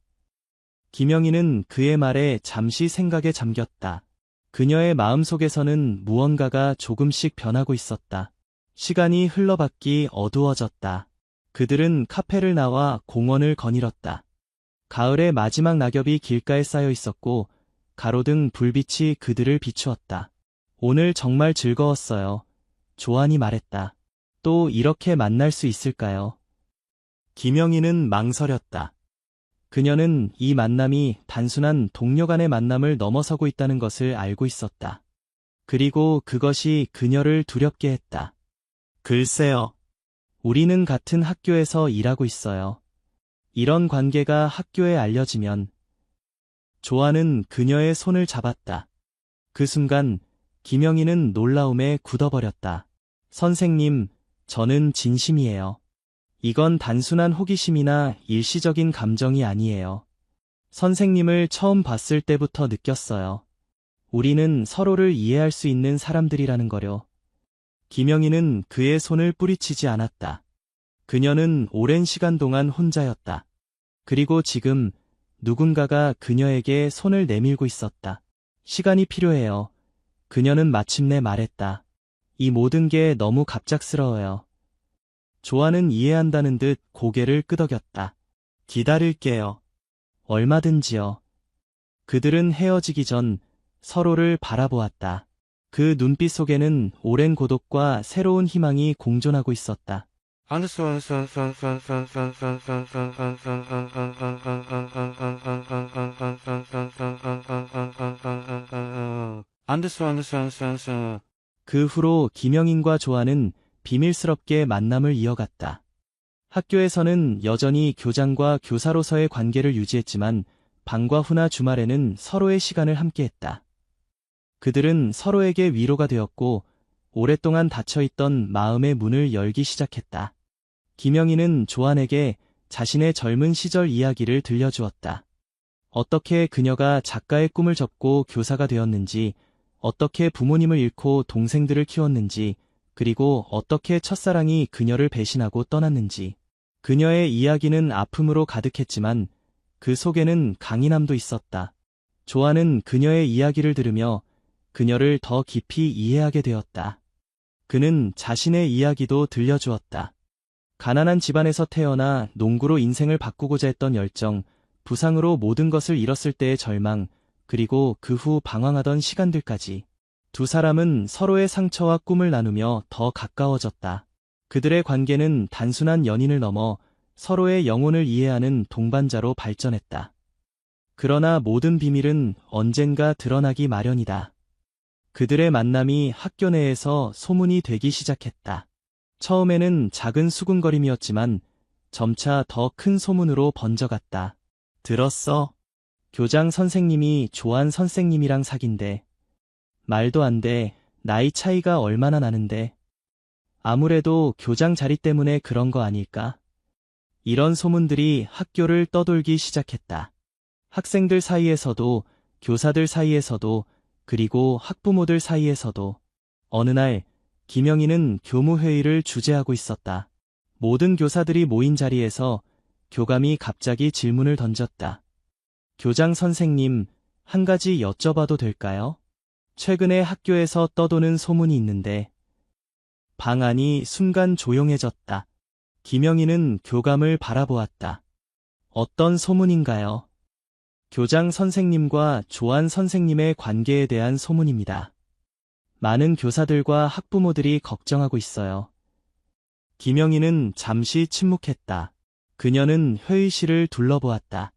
A: 김영희는 그의 말에 잠시 생각에 잠겼다. 그녀의 마음속에서는 무언가가 조금씩 변하고 있었다. 시간이 흘러바뀌 어두워졌다. 그들은 카페를 나와 공원을 거닐었다. 가을의 마지막 낙엽이 길가에 쌓여 있었고 가로등 불빛이 그들을 비추었다. 오늘 정말 즐거웠어요. 조안이 말했다. 또 이렇게 만날 수 있을까요? 김영희는 망설였다. 그녀는 이 만남이 단순한 동료 간의 만남을 넘어서고 있다는 것을 알고 있었다. 그리고 그것이 그녀를 두렵게 했다. 글쎄요. 우리는 같은 학교에서 일하고 있어요. 이런 관계가 학교에 알려지면 조아는 그녀의 손을 잡았다. 그 순간 김영희는 놀라움에 굳어버렸다. 선생님, 저는 진심이에요. 이건 단순한 호기심이나 일시적인 감정이 아니에요. 선생님을 처음 봤을 때부터 느꼈어요. 우리는 서로를 이해할 수 있는 사람들이라는 거요. 김영희는 그의 손을 뿌리치지 않았다. 그녀는 오랜 시간 동안 혼자였다. 그리고 지금 누군가가 그녀에게 손을 내밀고 있었다. 시간이 필요해요. 그녀는 마침내 말했다. 이 모든 게 너무 갑작스러워요. 조아는 이해한다는 듯 고개를 끄덕였다. 기다릴게요. 얼마든지요. 그들은 헤어지기 전 서로를 바라보았다. 그 눈빛 속에는 오랜 고독과 새로운 희망이 공존하고 있었다. 그 후로 김영인과 조아는 비밀스럽게 만남을 이어갔다. 학교에서는 여전히 교장과 교사로서의 관계를 유지했지만 방과 후나 주말에는 서로의 시간을 함께했다. 그들은 서로에게 위로가 되었고 오랫동안 닫혀있던 마음의 문을 열기 시작했다. 김영희는 조안에게 자신의 젊은 시절 이야기를 들려주었다. 어떻게 그녀가 작가의 꿈을 접고 교사가 되었는지, 어떻게 부모님을 잃고 동생들을 키웠는지, 그리고 어떻게 첫사랑이 그녀를 배신하고 떠났는지. 그녀의 이야기는 아픔으로 가득했지만 그 속에는 강인함도 있었다. 조아는 그녀의 이야기를 들으며 그녀를 더 깊이 이해하게 되었다. 그는 자신의 이야기도 들려주었다. 가난한 집안에서 태어나 농구로 인생을 바꾸고자 했던 열정, 부상으로 모든 것을 잃었을 때의 절망, 그리고 그 후 방황하던 시간들까지. 두 사람은 서로의 상처와 꿈을 나누며 더 가까워졌다. 그들의 관계는 단순한 연인을 넘어 서로의 영혼을 이해하는 동반자로 발전했다. 그러나 모든 비밀은 언젠가 드러나기 마련이다. 그들의 만남이 학교 내에서 소문이 되기 시작했다. 처음에는 작은 수군거림이었지만 점차 더 큰 소문으로 번져갔다. 들었어? 교장 선생님이 조안 선생님이랑 사귄대. 말도 안 돼. 나이 차이가 얼마나 나는데. 아무래도 교장 자리 때문에 그런 거 아닐까? 이런 소문들이 학교를 떠돌기 시작했다. 학생들 사이에서도, 교사들 사이에서도, 그리고 학부모들 사이에서도. 어느 날 김영희는 교무회의를 주재하고 있었다. 모든 교사들이 모인 자리에서 교감이 갑자기 질문을 던졌다. 교장 선생님, 한 가지 여쭤봐도 될까요? 최근에 학교에서 떠도는 소문이 있는데. 방 안이 순간 조용해졌다. 김영희는 교감을 바라보았다. 어떤 소문인가요? 교장 선생님과 조안 선생님의 관계에 대한 소문입니다. 많은 교사들과 학부모들이 걱정하고 있어요. 김영희는 잠시 침묵했다. 그녀는 회의실을 둘러보았다.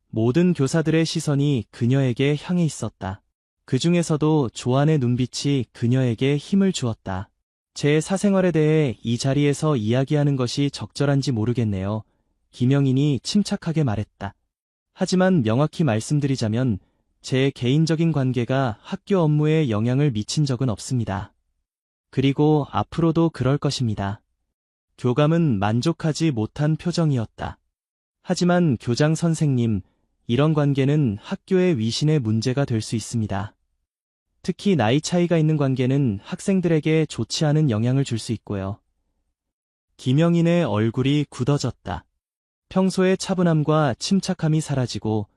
A: 모든 교사들의 시선이 그녀에게 향해 있었다. 그 중에서도 조안의 눈빛이 그녀에게 힘을 주었다. 제 사생활에 대해 이 자리에서 이야기하는 것이 적절한지 모르겠네요. 김영인이 침착하게 말했다. 하지만 명확히 말씀드리자면 제 개인적인 관계가 학교 업무에 영향을 미친 적은 없습니다. 그리고 앞으로도 그럴 것입니다. 교감은 만족하지 못한 표정이었다. 하지만 교장 선생님, 이런 관계는 학교의 위신에 문제가 될 수 있습니다. 특히 나이 차이가 있는 관계는 학생들에게 좋지 않은 영향을 줄 수 있고요. 김영인의 얼굴이 굳어졌다. 평소의 차분함과 침착함이 사라지고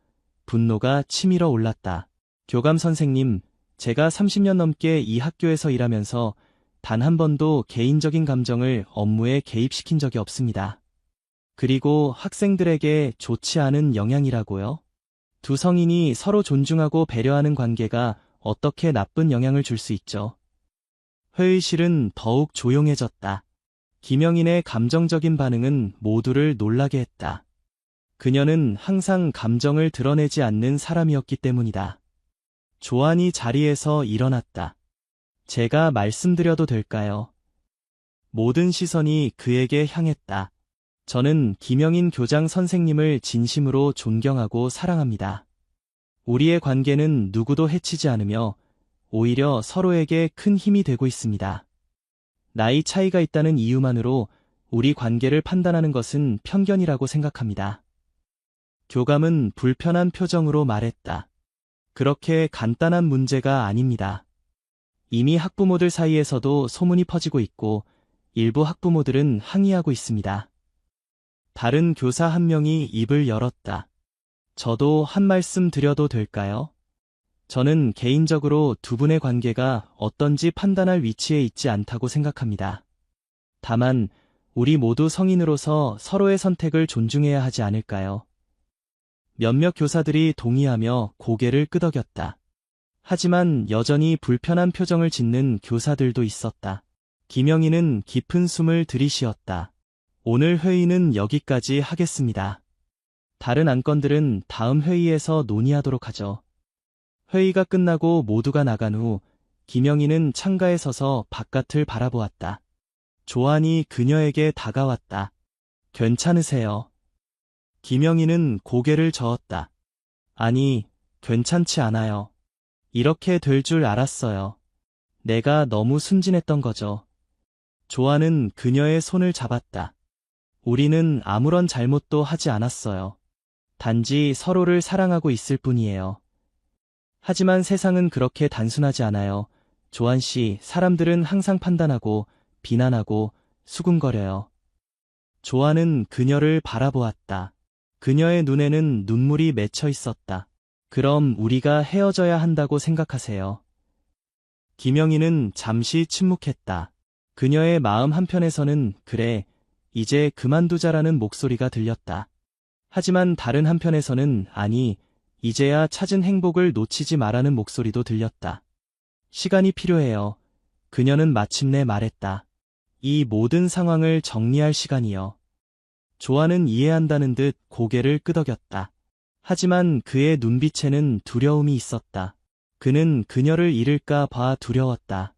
A: 분노가 치밀어 올랐다. 교감 선생님, 제가 30년 넘게 이 학교에서 일하면서 단 한 번도 개인적인 감정을 업무에 개입시킨 적이 없습니다. 그리고 학생들에게 좋지 않은 영향이라고요? 두 성인이 서로 존중하고 배려하는 관계가 어떻게 나쁜 영향을 줄 수 있죠? 회의실은 더욱 조용해졌다. 김영인의 감정적인 반응은 모두를 놀라게 했다. 그녀는 항상 감정을 드러내지 않는 사람이었기 때문이다. 조안이 자리에서 일어났다. 제가 말씀드려도 될까요? 모든 시선이 그에게 향했다. 저는 김영인 교장 선생님을 진심으로 존경하고 사랑합니다. 우리의 관계는 누구도 해치지 않으며 오히려 서로에게 큰 힘이 되고 있습니다. 나이 차이가 있다는 이유만으로 우리 관계를 판단하는 것은 편견이라고 생각합니다. 교감은 불편한 표정으로 말했다. 그렇게 간단한 문제가 아닙니다. 이미 학부모들 사이에서도 소문이 퍼지고 있고 일부 학부모들은 항의하고 있습니다. 다른 교사 한 명이 입을 열었다. 저도 한 말씀 드려도 될까요? 저는 개인적으로 두 분의 관계가 어떤지 판단할 위치에 있지 않다고 생각합니다. 다만, 우리 모두 성인으로서 서로의 선택을 존중해야 하지 않을까요? 몇몇 교사들이 동의하며 고개를 끄덕였다. 하지만 여전히 불편한 표정을 짓는 교사들도 있었다. 김영희는 깊은 숨을 들이쉬었다. 오늘 회의는 여기까지 하겠습니다. 다른 안건들은 다음 회의에서 논의하도록 하죠. 회의가 끝나고 모두가 나간 후 김영희는 창가에 서서 바깥을 바라보았다. 조안이 그녀에게 다가왔다. 괜찮으세요? 김영희는 고개를 저었다. 아니, 괜찮지 않아요. 이렇게 될 줄 알았어요. 내가 너무 순진했던 거죠. 조안은 그녀의 손을 잡았다. 우리는 아무런 잘못도 하지 않았어요. 단지 서로를 사랑하고 있을 뿐이에요. 하지만 세상은 그렇게 단순하지 않아요. 조안 씨, 사람들은 항상 판단하고, 비난하고, 수군거려요. 조안은 그녀를 바라보았다. 그녀의 눈에는 눈물이 맺혀 있었다. 그럼 우리가 헤어져야 한다고 생각하세요? 김영희는 잠시 침묵했다. 그녀의 마음 한편에서는 그래, 이제 그만두자라는 목소리가 들렸다. 하지만 다른 한편에서는 아니, 이제야 찾은 행복을 놓치지 말라는 목소리도 들렸다. 시간이 필요해요. 그녀는 마침내 말했다. 이 모든 상황을 정리할 시간이요. 조안은 이해한다는 듯 고개를 끄덕였다. 하지만 그의 눈빛에는 두려움이 있었다. 그는 그녀를 잃을까 봐 두려웠다.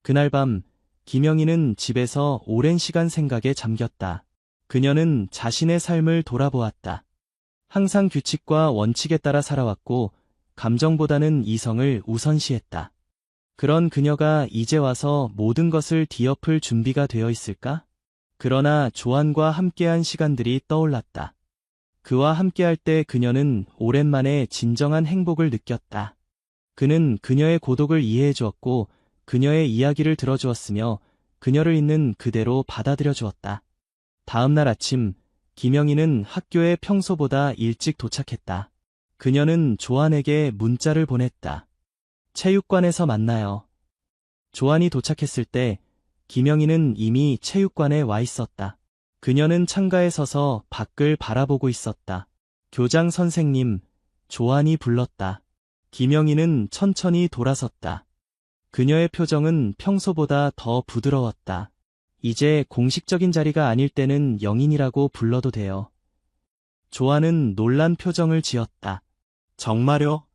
A: 그날 밤, 김영희는 집에서 오랜 시간 생각에 잠겼다. 그녀는 자신의 삶을 돌아보았다. 항상 규칙과 원칙에 따라 살아왔고, 감정보다는 이성을 우선시했다. 그런 그녀가 이제 와서 모든 것을 뒤엎을 준비가 되어 있을까? 그러나 조안과 함께한 시간들이 떠올랐다. 그와 함께할 때 그녀는 오랜만에 진정한 행복을 느꼈다. 그는 그녀의 고독을 이해해 주었고, 그녀의 이야기를 들어주었으며, 그녀를 있는 그대로 받아들여 주었다. 다음 날 아침, 김영희는 학교에 평소보다 일찍 도착했다. 그녀는 조안에게 문자를 보냈다. 체육관에서 만나요. 조안이 도착했을 때 김영희는 이미 체육관에 와 있었다. 그녀는 창가에 서서 밖을 바라보고 있었다. 교장 선생님, 조안이 불렀다. 김영희는 천천히 돌아섰다. 그녀의 표정은 평소보다 더 부드러웠다. 이제 공식적인 자리가 아닐 때는 영인이라고 불러도 돼요. 조안은 놀란 표정을 지었다. 정말요?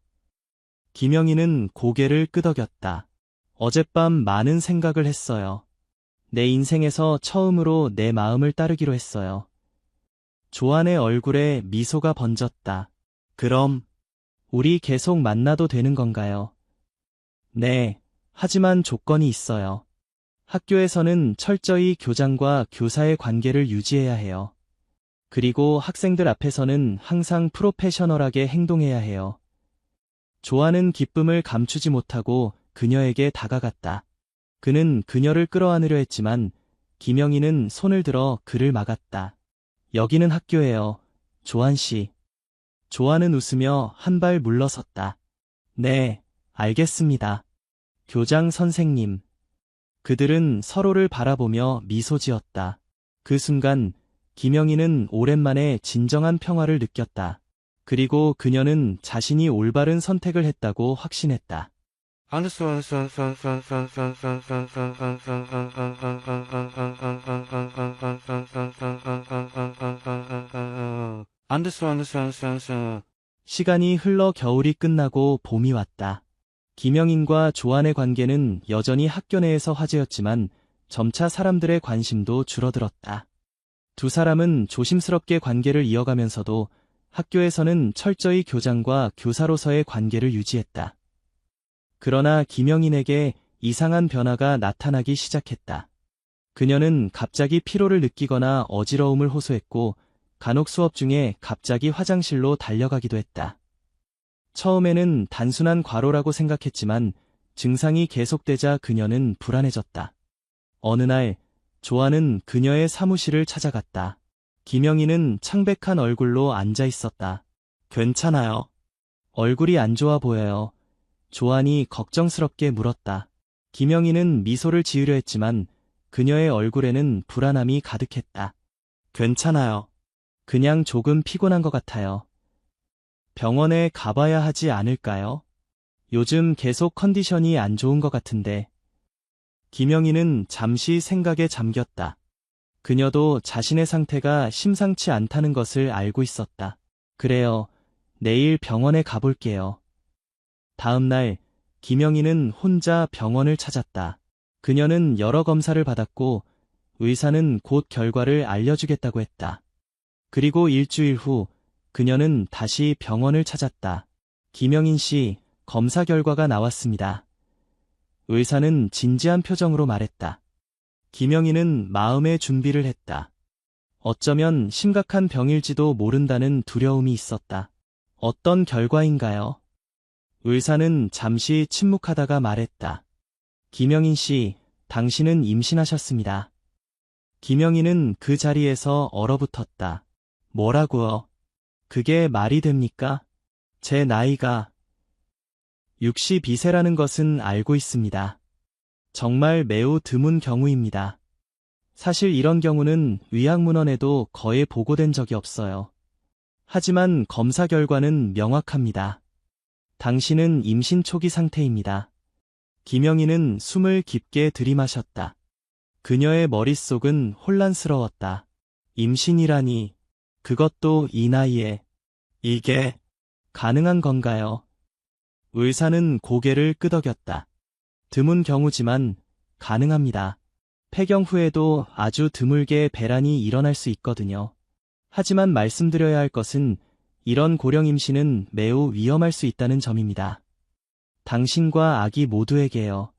A: 김영희는 고개를 끄덕였다. 어젯밤 많은 생각을 했어요. 내 인생에서 처음으로 내 마음을 따르기로 했어요. 조안의 얼굴에 미소가 번졌다. 그럼, 우리 계속 만나도 되는 건가요? 네, 하지만 조건이 있어요. 학교에서는 철저히 교장과 교사의 관계를 유지해야 해요. 그리고 학생들 앞에서는 항상 프로페셔널하게 행동해야 해요. 조안은 기쁨을 감추지 못하고 그녀에게 다가갔다. 그는 그녀를 끌어안으려 했지만 김영희는 손을 들어 그를 막았다. 여기는 학교예요, 조안 씨. 조안은 웃으며 한 발 물러섰다. 네, 알겠습니다. 교장 선생님. 그들은 서로를 바라보며 미소 지었다. 그 순간 김영희는 오랜만에 진정한 평화를 느꼈다. 그리고 그녀는 자신이 올바른 선택을 했다고 확신했다. 시간이 흘러 겨울이 끝나고 봄이 왔다. 김영인과 조안의 관계는 여전히 학교 내에서 화제였지만 점차 사람들의 관심도 줄어들었다. 두 사람은 조심스럽게 관계를 이어가면서도 학교에서는 철저히 교장과 교사로서의 관계를 유지했다. 그러나 김영인에게 이상한 변화가 나타나기 시작했다. 그녀는 갑자기 피로를 느끼거나 어지러움을 호소했고 간혹 수업 중에 갑자기 화장실로 달려가기도 했다. 처음에는 단순한 과로라고 생각했지만 증상이 계속되자 그녀는 불안해졌다. 어느 날 조아는 그녀의 사무실을 찾아갔다. 김영희는 창백한 얼굴로 앉아 있었다. 괜찮아요. 얼굴이 안 좋아 보여요. 조안이 걱정스럽게 물었다. 김영희는 미소를 지으려 했지만 그녀의 얼굴에는 불안함이 가득했다. 괜찮아요. 그냥 조금 피곤한 것 같아요. 병원에 가봐야 하지 않을까요? 요즘 계속 컨디션이 안 좋은 것 같은데. 김영희는 잠시 생각에 잠겼다. 그녀도 자신의 상태가 심상치 않다는 것을 알고 있었다. 그래요. 내일 병원에 가볼게요. 다음 날, 김영희는 혼자 병원을 찾았다. 그녀는 여러 검사를 받았고, 의사는 곧 결과를 알려주겠다고 했다. 그리고 일주일 후, 그녀는 다시 병원을 찾았다. 김영인 씨, 검사 결과가 나왔습니다. 의사는 진지한 표정으로 말했다. 김영희는 마음의 준비를 했다. 어쩌면 심각한 병일지도 모른다는 두려움이 있었다. 어떤 결과인가요? 의사는 잠시 침묵하다가 말했다. 김영인 씨, 당신은 임신하셨습니다. 김영희는 그 자리에서 얼어붙었다. 뭐라고요? 그게 말이 됩니까? 제 나이가 62세라는 것은 알고 있습니다. 정말 매우 드문 경우입니다. 사실 이런 경우는 의학문헌에도 거의 보고된 적이 없어요. 하지만 검사 결과는 명확합니다. 당신은 임신 초기 상태입니다. 김영희는 숨을 깊게 들이마셨다. 그녀의 머릿속은 혼란스러웠다. 임신이라니, 그것도 이 나이에, 이게 가능한 건가요? 의사는 고개를 끄덕였다. 드문 경우지만 가능합니다. 폐경 후에도 아주 드물게 배란이 일어날 수 있거든요. 하지만 말씀드려야 할 것은 이런 고령 임신은 매우 위험할 수 있다는 점입니다. 당신과 아기 모두에게요.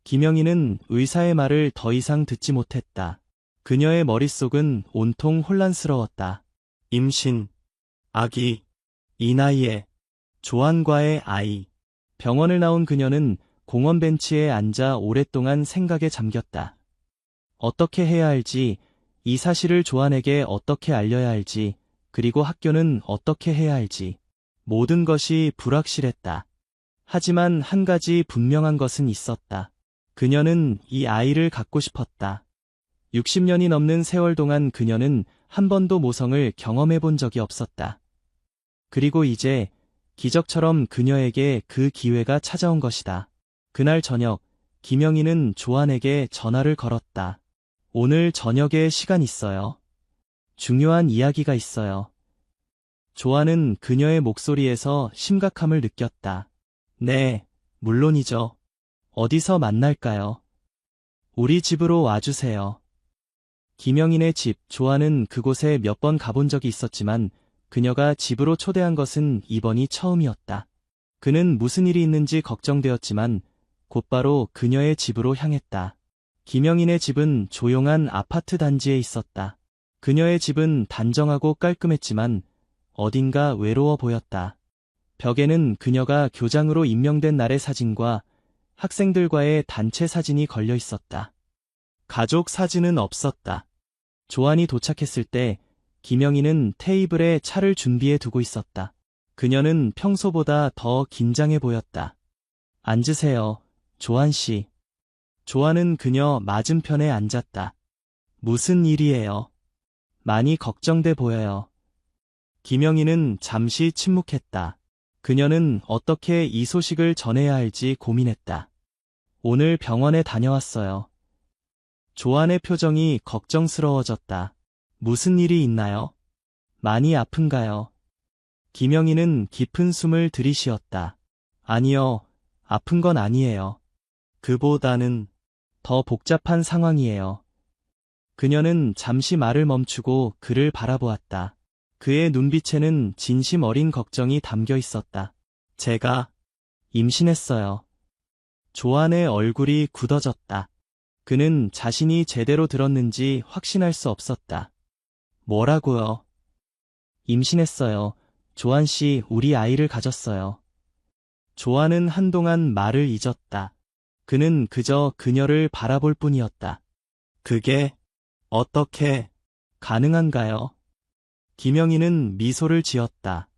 A: 김영희는 의사의 말을 더 이상 듣지 못했다. 그녀의 머릿속은 온통 혼란스러웠다. 임신, 아기, 이 나이에, 조안과의 아이. 병원을 나온 그녀는 공원 벤치에 앉아 오랫동안 생각에 잠겼다. 어떻게 해야 할지, 이 사실을 조안에게 어떻게 알려야 할지, 그리고 학교는 어떻게 해야 할지. 모든 것이 불확실했다. 하지만 한 가지 분명한 것은 있었다. 그녀는 이 아이를 갖고 싶었다. 60년이 넘는 세월 동안 그녀는 한 번도 모성을 경험해 본 적이 없었다. 그리고 이제 기적처럼 그녀에게 그 기회가 찾아온 것이다. 그날 저녁, 김영희는 조안에게 전화를 걸었다. 오늘 저녁에 시간 있어요? 중요한 이야기가 있어요. 조안은 그녀의 목소리에서 심각함을 느꼈다. 네, 물론이죠. 어디서 만날까요? 우리 집으로 와주세요. 김영인의 집, 조안은 그곳에 몇 번 가본 적이 있었지만 그녀가 집으로 초대한 것은 이번이 처음이었다. 그는 무슨 일이 있는지 걱정되었지만 곧바로 그녀의 집으로 향했다. 김영인의 집은 조용한 아파트 단지에 있었다. 그녀의 집은 단정하고 깔끔했지만 어딘가 외로워 보였다. 벽에는 그녀가 교장으로 임명된 날의 사진과 학생들과의 단체 사진이 걸려 있었다. 가족 사진은 없었다. 조안이 도착했을 때 김영희는 테이블에 차를 준비해 두고 있었다. 그녀는 평소보다 더 긴장해 보였다. 앉으세요, 조안 씨. 조안은 그녀 맞은편에 앉았다. 무슨 일이에요? 많이 걱정돼 보여요. 김영희는 잠시 침묵했다. 그녀는 어떻게 이 소식을 전해야 할지 고민했다. 오늘 병원에 다녀왔어요. 조안의 표정이 걱정스러워졌다. 무슨 일이 있나요? 많이 아픈가요? 김영희는 깊은 숨을 들이쉬었다. 아니요, 아픈 건 아니에요. 그보다는 더 복잡한 상황이에요. 그녀는 잠시 말을 멈추고 그를 바라보았다. 그의 눈빛에는 진심 어린 걱정이 담겨 있었다. 제가 임신했어요. 조안의 얼굴이 굳어졌다. 그는 자신이 제대로 들었는지 확신할 수 없었다. 뭐라고요? 임신했어요. 조한 씨, 우리 아이를 가졌어요. 조한은 한동안 말을 잊었다. 그는 그저 그녀를 바라볼 뿐이었다. 그게 어떻게 가능한가요? 김영희는 미소를 지었다.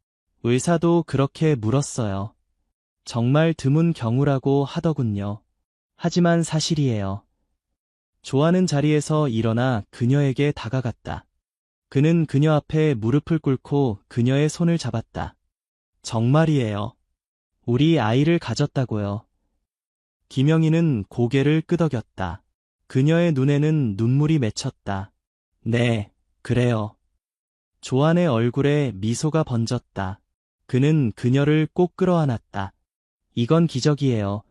A: 의사도 그렇게 물었어요. 정말 드문 경우라고 하더군요. 하지만 사실이에요. 조한은 자리에서 일어나 그녀에게 다가갔다. 그는 그녀 앞에 무릎을 꿇고 그녀의 손을 잡았다. 정말이에요. 우리 아이를 가졌다고요. 김영희는 고개를 끄덕였다. 그녀의 눈에는 눈물이 맺혔다. 네, 그래요. 조한의 얼굴에 미소가 번졌다. 그는 그녀를 꼭 끌어안았다. 이건 기적이에요.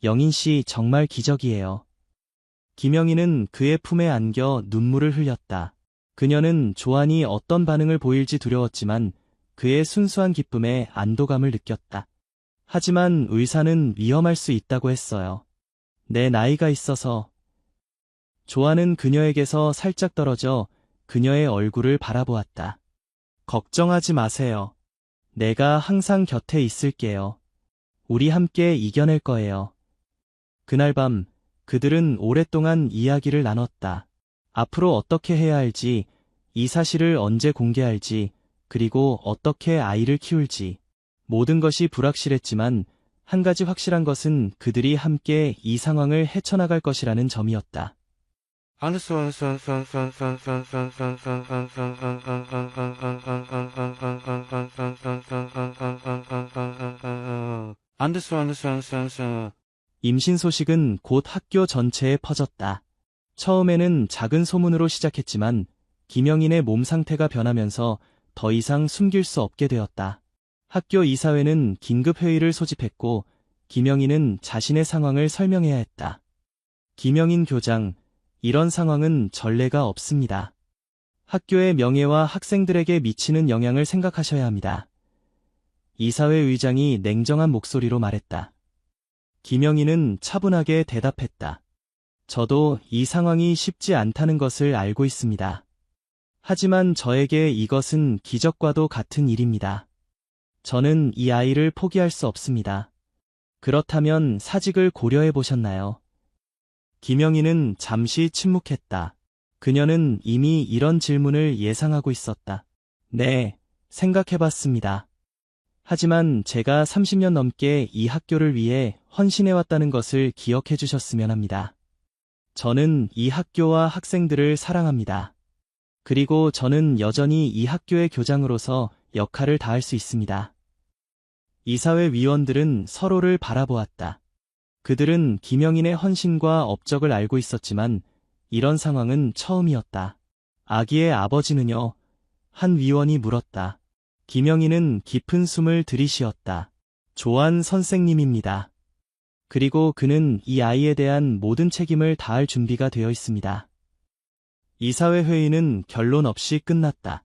A: 영인 씨, 정말 기적이에요. 김영희는 그의 품에 안겨 눈물을 흘렸다. 그녀는 조한이 어떤 반응을 보일지 두려웠지만 그의 순수한 기쁨에 안도감을 느꼈다. 하지만 의사는 위험할 수 있다고 했어요. 내 나이가 있어서. 조한은 그녀에게서 살짝 떨어져 그녀의 얼굴을 바라보았다. 걱정하지 마세요. 내가 항상 곁에 있을게요. 우리 함께 이겨낼 거예요. 그날 밤 그들은 오랫동안 이야기를 나눴다. 앞으로 어떻게 해야 할지, 이 사실을 언제 공개할지, 그리고 어떻게 아이를 키울지. 모든 것이 불확실했지만 한 가지 확실한 것은 그들이 함께 이 상황을 헤쳐나갈 것이라는 점이었다. 임신 소식은 곧 학교 전체에 퍼졌다. 처음에는 작은 소문으로 시작했지만 김영인의 몸 상태가 변하면서 더 이상 숨길 수 없게 되었다. 학교 이사회는 긴급 회의를 소집했고 김영인은 자신의 상황을 설명해야 했다. 김영인 교장, 이런 상황은 전례가 없습니다. 학교의 명예와 학생들에게 미치는 영향을 생각하셔야 합니다. 이사회 의장이 냉정한 목소리로 말했다. 김영인은 차분하게 대답했다. 저도 이 상황이 쉽지 않다는 것을 알고 있습니다. 하지만 저에게 이것은 기적과도 같은 일입니다. 저는 이 아이를 포기할 수 없습니다. 그렇다면 사직을 고려해 보셨나요? 김영희는 잠시 침묵했다. 그녀는 이미 이런 질문을 예상하고 있었다. 네, 생각해 봤습니다. 하지만 제가 30년 넘게 이 학교를 위해 헌신해왔다는 것을 기억해 주셨으면 합니다. 저는 이 학교와 학생들을 사랑합니다. 그리고 저는 여전히 이 학교의 교장으로서 역할을 다할 수 있습니다. 이사회 위원들은 서로를 바라보았다. 그들은 김영인의 헌신과 업적을 알고 있었지만 이런 상황은 처음이었다. 아기의 아버지는요? 한 위원이 물었다. 김영인은 깊은 숨을 들이쉬었다. 조한 선생님입니다. 그리고 그는 이 아이에 대한 모든 책임을 다할 준비가 되어 있습니다. 이사회 회의는 결론 없이 끝났다.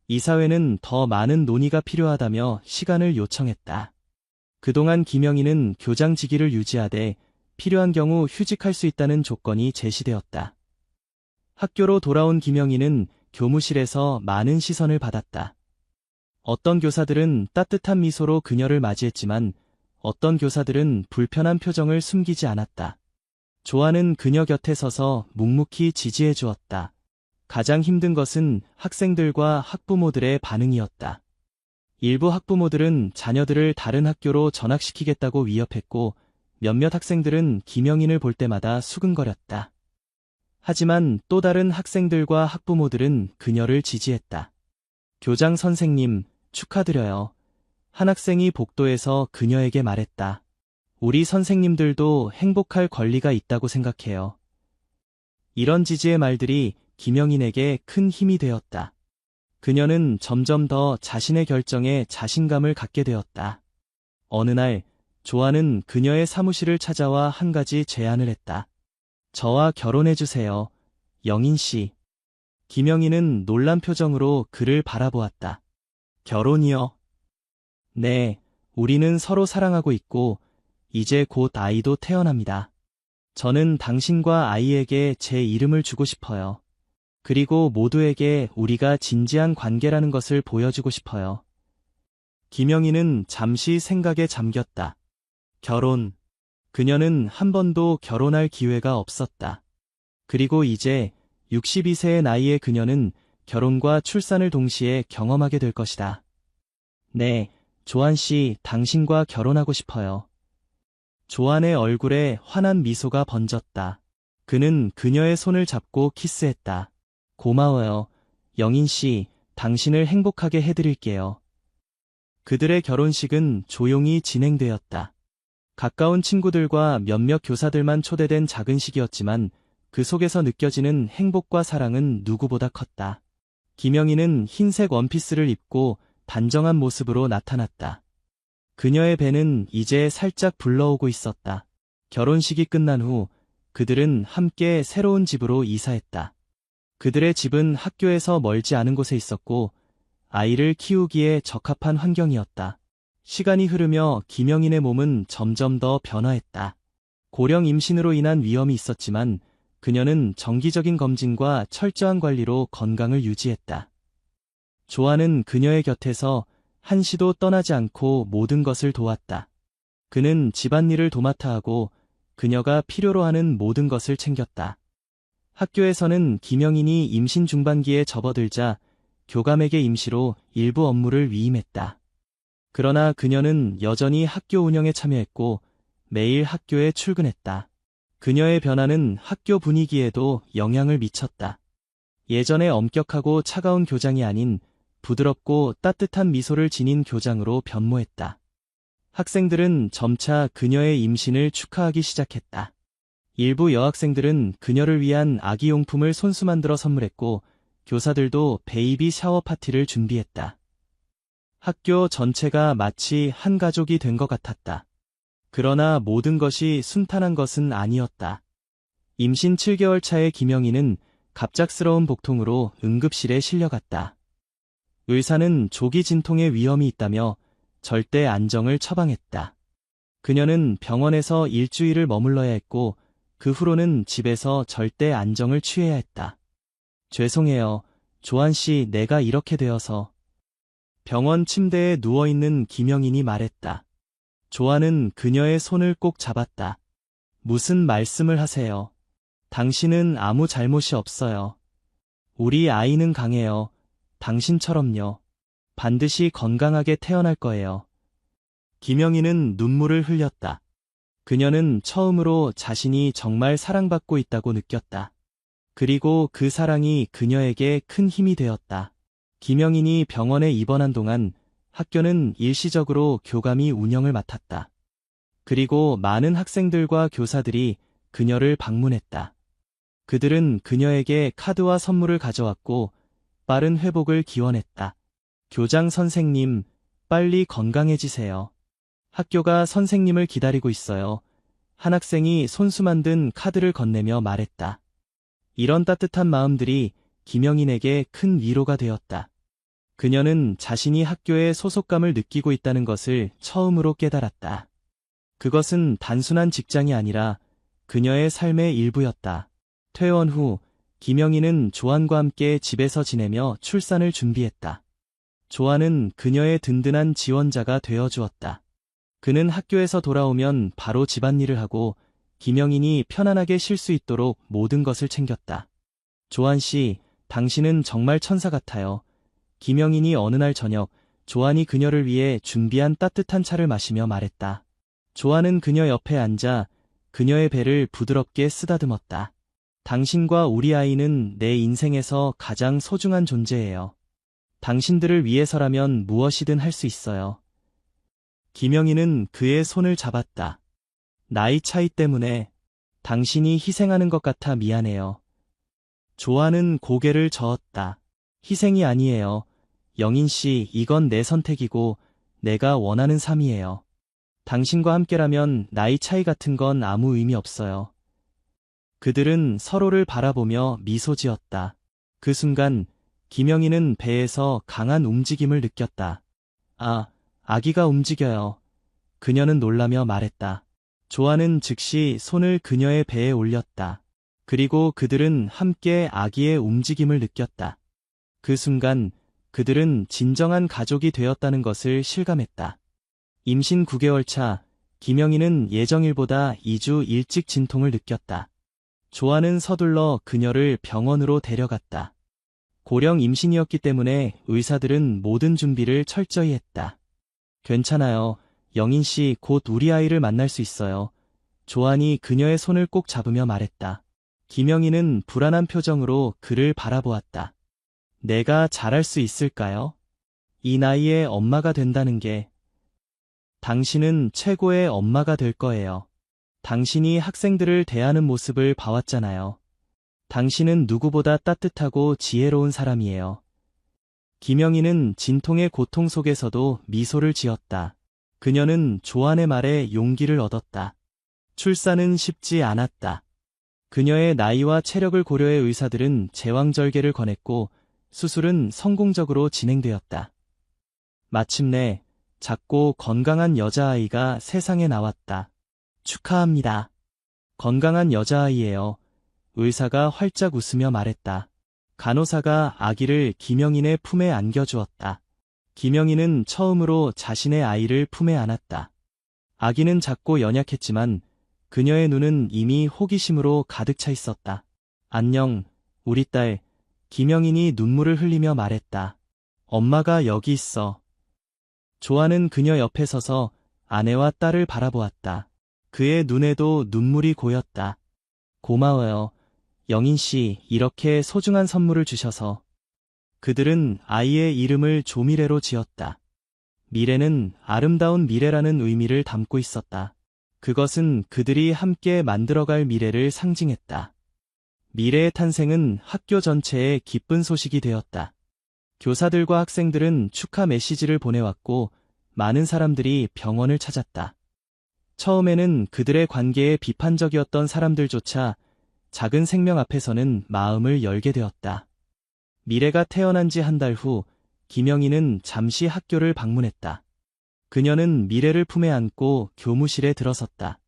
A: 이사회는 더 많은 논의가 필요하다며 시간을 요청했다. 그동안 김영희는 교장 직위를 유지하되 필요한 경우 휴직할 수 있다는 조건이 제시되었다. 학교로 돌아온 김영희는 교무실에서 많은 시선을 받았다. 어떤 교사들은 따뜻한 미소로 그녀를 맞이했지만 어떤 교사들은 불편한 표정을 숨기지 않았다. 조한은 그녀 곁에 서서 묵묵히 지지해 주었다. 가장 힘든 것은 학생들과 학부모들의 반응이었다. 일부 학부모들은 자녀들을 다른 학교로 전학시키겠다고 위협했고 몇몇 학생들은 김영인을 볼 때마다 수근거렸다. 하지만 또 다른 학생들과 학부모들은 그녀를 지지했다. 교장 선생님, 축하드려요. 한 학생이 복도에서 그녀에게 말했다. 우리 선생님들도 행복할 권리가 있다고 생각해요. 이런 지지의 말들이 김영인에게 큰 힘이 되었다. 그녀는 점점 더 자신의 결정에 자신감을 갖게 되었다. 어느 날, 조한은 그녀의 사무실을 찾아와 한 가지 제안을 했다. 저와 결혼해주세요, 영인 씨. 김영인은 놀란 표정으로 그를 바라보았다. 결혼이요? 네, 우리는 서로 사랑하고 있고, 이제 곧 아이도 태어납니다. 저는 당신과 아이에게 제 이름을 주고 싶어요. 그리고 모두에게 우리가 진지한 관계라는 것을 보여주고 싶어요. 김영희는 잠시 생각에 잠겼다. 결혼. 그녀는 한 번도 결혼할 기회가 없었다. 그리고 이제 62세의 나이에 그녀는 결혼과 출산을 동시에 경험하게 될 것이다. 네, 조한 씨, 당신과 결혼하고 싶어요. 조한의 얼굴에 환한 미소가 번졌다. 그는 그녀의 손을 잡고 키스했다. 고마워요. 영인 씨, 당신을 행복하게 해드릴게요. 그들의 결혼식은 조용히 진행되었다. 가까운 친구들과 몇몇 교사들만 초대된 작은 식이었지만 그 속에서 느껴지는 행복과 사랑은 누구보다 컸다. 김영희는 흰색 원피스를 입고 단정한 모습으로 나타났다. 그녀의 배는 이제 살짝 불러오고 있었다. 결혼식이 끝난 후 그들은 함께 새로운 집으로 이사했다. 그들의 집은 학교에서 멀지 않은 곳에 있었고 아이를 키우기에 적합한 환경이었다. 시간이 흐르며 김영인의 몸은 점점 더 변화했다. 고령 임신으로 인한 위험이 있었지만 그녀는 정기적인 검진과 철저한 관리로 건강을 유지했다. 조한은 그녀의 곁에서 한시도 떠나지 않고 모든 것을 도왔다. 그는 집안일을 도맡아 하고 그녀가 필요로 하는 모든 것을 챙겼다. 학교에서는 김영인이 임신 중반기에 접어들자 교감에게 임시로 일부 업무를 위임했다. 그러나 그녀는 여전히 학교 운영에 참여했고 매일 학교에 출근했다. 그녀의 변화는 학교 분위기에도 영향을 미쳤다. 예전에 엄격하고 차가운 교장이 아닌 부드럽고 따뜻한 미소를 지닌 교장으로 변모했다. 학생들은 점차 그녀의 임신을 축하하기 시작했다. 일부 여학생들은 그녀를 위한 아기용품을 손수 만들어 선물했고 교사들도 베이비 샤워 파티를 준비했다. 학교 전체가 마치 한 가족이 된 것 같았다. 그러나 모든 것이 순탄한 것은 아니었다. 임신 7개월 차의 김영희는 갑작스러운 복통으로 응급실에 실려갔다. 의사는 조기 진통의 위험이 있다며 절대 안정을 처방했다. 그녀는 병원에서 일주일을 머물러야 했고 그 후로는 집에서 절대 안정을 취해야 했다. 죄송해요. 조한 씨, 내가 이렇게 되어서. 병원 침대에 누워있는 김영인이 말했다. 조한은 그녀의 손을 꼭 잡았다. 무슨 말씀을 하세요? 당신은 아무 잘못이 없어요. 우리 아이는 강해요. 당신처럼요. 반드시 건강하게 태어날 거예요. 김영희는 눈물을 흘렸다. 그녀는 처음으로 자신이 정말 사랑받고 있다고 느꼈다. 그리고 그 사랑이 그녀에게 큰 힘이 되었다. 김영인이 병원에 입원한 동안 학교는 일시적으로 교감이 운영을 맡았다. 그리고 많은 학생들과 교사들이 그녀를 방문했다. 그들은 그녀에게 카드와 선물을 가져왔고 빠른 회복을 기원했다. 교장 선생님, 빨리 건강해지세요. 학교가 선생님을 기다리고 있어요. 한 학생이 손수 만든 카드를 건네며 말했다. 이런 따뜻한 마음들이 김영인에게 큰 위로가 되었다. 그녀는 자신이 학교에 소속감을 느끼고 있다는 것을 처음으로 깨달았다. 그것은 단순한 직장이 아니라 그녀의 삶의 일부였다. 퇴원 후 김영희는 조한과 함께 집에서 지내며 출산을 준비했다. 조한은 그녀의 든든한 지원자가 되어주었다. 그는 학교에서 돌아오면 바로 집안일을 하고 김영인이 편안하게 쉴 수 있도록 모든 것을 챙겼다. 조한 씨, 당신은 정말 천사 같아요. 김영인이 어느 날 저녁 조한이 그녀를 위해 준비한 따뜻한 차를 마시며 말했다. 조한은 그녀 옆에 앉아 그녀의 배를 부드럽게 쓰다듬었다. 당신과 우리 아이는 내 인생에서 가장 소중한 존재예요. 당신들을 위해서라면 무엇이든 할 수 있어요. 김영희는 그의 손을 잡았다. 나이 차이 때문에 당신이 희생하는 것 같아 미안해요. 조한은 고개를 저었다. 희생이 아니에요. 영인 씨, 이건 내 선택이고 내가 원하는 삶이에요. 당신과 함께라면 나이 차이 같은 건 아무 의미 없어요. 그들은 서로를 바라보며 미소 지었다. 그 순간 김영희는 배에서 강한 움직임을 느꼈다. 아, 아기가 움직여요. 그녀는 놀라며 말했다. 조한은 즉시 손을 그녀의 배에 올렸다. 그리고 그들은 함께 아기의 움직임을 느꼈다. 그 순간 그들은 진정한 가족이 되었다는 것을 실감했다. 임신 9개월 차, 김영희는 예정일보다 2주 일찍 진통을 느꼈다. 조아는 서둘러 그녀를 병원으로 데려갔다. 고령 임신이었기 때문에 의사들은 모든 준비를 철저히 했다. 괜찮아요. 영인 씨 곧 우리 아이를 만날 수 있어요. 조안이 그녀의 손을 꼭 잡으며 말했다. 김영희는 불안한 표정으로 그를 바라보았다. 내가 잘할 수 있을까요? 이 나이에 엄마가 된다는 게. 당신은 최고의 엄마가 될 거예요. 당신이 학생들을 대하는 모습을 봐왔잖아요. 당신은 누구보다 따뜻하고 지혜로운 사람이에요. 김영희는 진통의 고통 속에서도 미소를 지었다. 그녀는 조안의 말에 용기를 얻었다. 출산은 쉽지 않았다. 그녀의 나이와 체력을 고려해 의사들은 제왕절개를 권했고 수술은 성공적으로 진행되었다. 마침내 작고 건강한 여자아이가 세상에 나왔다. 축하합니다. 건강한 여자아이예요. 의사가 활짝 웃으며 말했다. 간호사가 아기를 김영인의 품에 안겨주었다. 김영인은 처음으로 자신의 아이를 품에 안았다. 아기는 작고 연약했지만 그녀의 눈은 이미 호기심으로 가득 차 있었다. 안녕, 우리 딸. 김영인이 눈물을 흘리며 말했다. 엄마가 여기 있어. 조아는 그녀 옆에 서서 아내와 딸을 바라보았다. 그의 눈에도 눈물이 고였다. 고마워요. 영인 씨, 이렇게 소중한 선물을 주셔서. 그들은 아이의 이름을 조미래로 지었다. 미래는 아름다운 미래라는 의미를 담고 있었다. 그것은 그들이 함께 만들어갈 미래를 상징했다. 미래의 탄생은 학교 전체에 기쁜 소식이 되었다. 교사들과 학생들은 축하 메시지를 보내왔고 많은 사람들이 병원을 찾았다. 처음에는 그들의 관계에 비판적이었던 사람들조차 작은 생명 앞에서는 마음을 열게 되었다. 미래가 태어난 지 한 달 후 김영희는 잠시 학교를 방문했다. 그녀는 미래를 품에 안고 교무실에 들어섰다.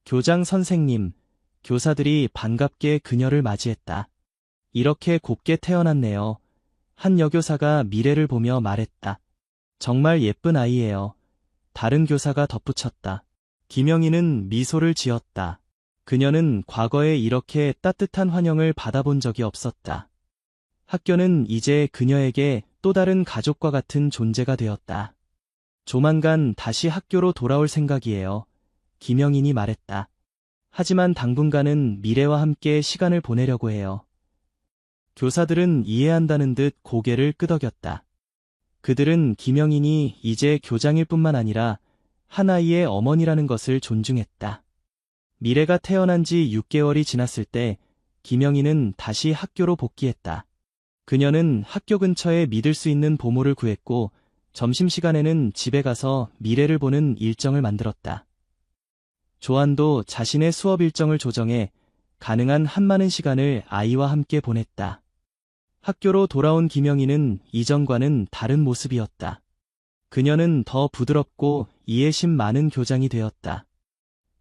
A: 교장 선생님, 교사들이 반갑게 그녀를 맞이했다. 이렇게 곱게 태어났네요. 한 여교사가 미래를 보며 말했다. 정말 예쁜 아이예요. 다른 교사가 덧붙였다. 김영희는 미소를 지었다. 그녀는 과거에 이렇게 따뜻한 환영을 받아본 적이 없었다. 학교는 이제 그녀에게 또 다른 가족과 같은 존재가 되었다. 조만간 다시 학교로 돌아올 생각이에요. 김영인이 말했다. 하지만 당분간은 미래와 함께 시간을 보내려고 해요. 교사들은 이해한다는 듯 고개를 끄덕였다. 그들은 김영인이 이제 교장일 뿐만 아니라 한 아이의 어머니라는 것을 존중했다. 미래가 태어난 지 6개월이 지났을 때 김영인은 다시 학교로 복귀했다. 그녀는 학교 근처에 믿을 수 있는 보모를 구했고 점심시간에는 집에 가서 미래를 보는 일정을 만들었다. 조안도 자신의 수업 일정을 조정해 가능한 한 많은 시간을 아이와 함께 보냈다. 학교로 돌아온 김영희는 이전과는 다른 모습이었다. 그녀는 더 부드럽고 이해심 많은 교장이 되었다.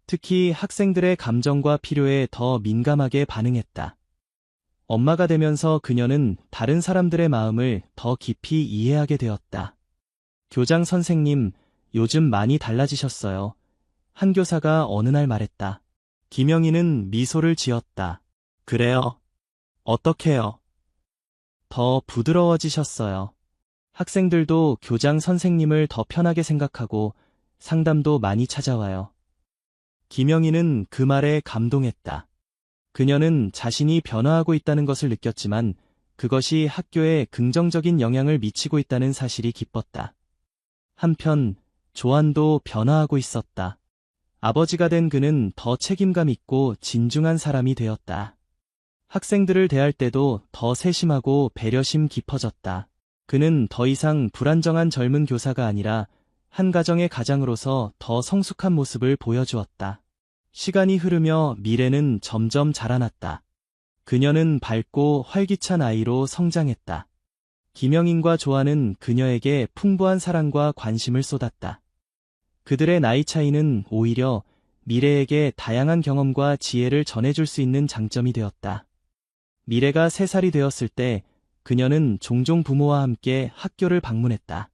A: 특히 학생들의 감정과 필요에 더 민감하게 반응했다. 엄마가 되면서 그녀는 다른 사람들의 마음을 더 깊이 이해하게 되었다. 교장 선생님, 요즘 많이 달라지셨어요. 한 교사가 어느 날 말했다. 김영희는 미소를 지었다. 그래요? 어떻게요? 더 부드러워지셨어요. 학생들도 교장 선생님을 더 편하게 생각하고 상담도 많이 찾아와요. 김영희는 그 말에 감동했다. 그녀는 자신이 변화하고 있다는 것을 느꼈지만 그것이 학교에 긍정적인 영향을 미치고 있다는 사실이 기뻤다. 한편 조안도 변화하고 있었다. 아버지가 된 그는 더 책임감 있고 진중한 사람이 되었다. 학생들을 대할 때도 더 세심하고 배려심 깊어졌다. 그는 더 이상 불안정한 젊은 교사가 아니라 한 가정의 가장으로서 더 성숙한 모습을 보여주었다. 시간이 흐르며 미래는 점점 자라났다. 그녀는 밝고 활기찬 아이로 성장했다. 김영인과 조아는 그녀에게 풍부한 사랑과 관심을 쏟았다. 그들의 나이 차이는 오히려 미래에게 다양한 경험과 지혜를 전해줄 수 있는 장점이 되었다. 미래가 3살이 되었을 때 그녀는 종종 부모와 함께 학교를 방문했다.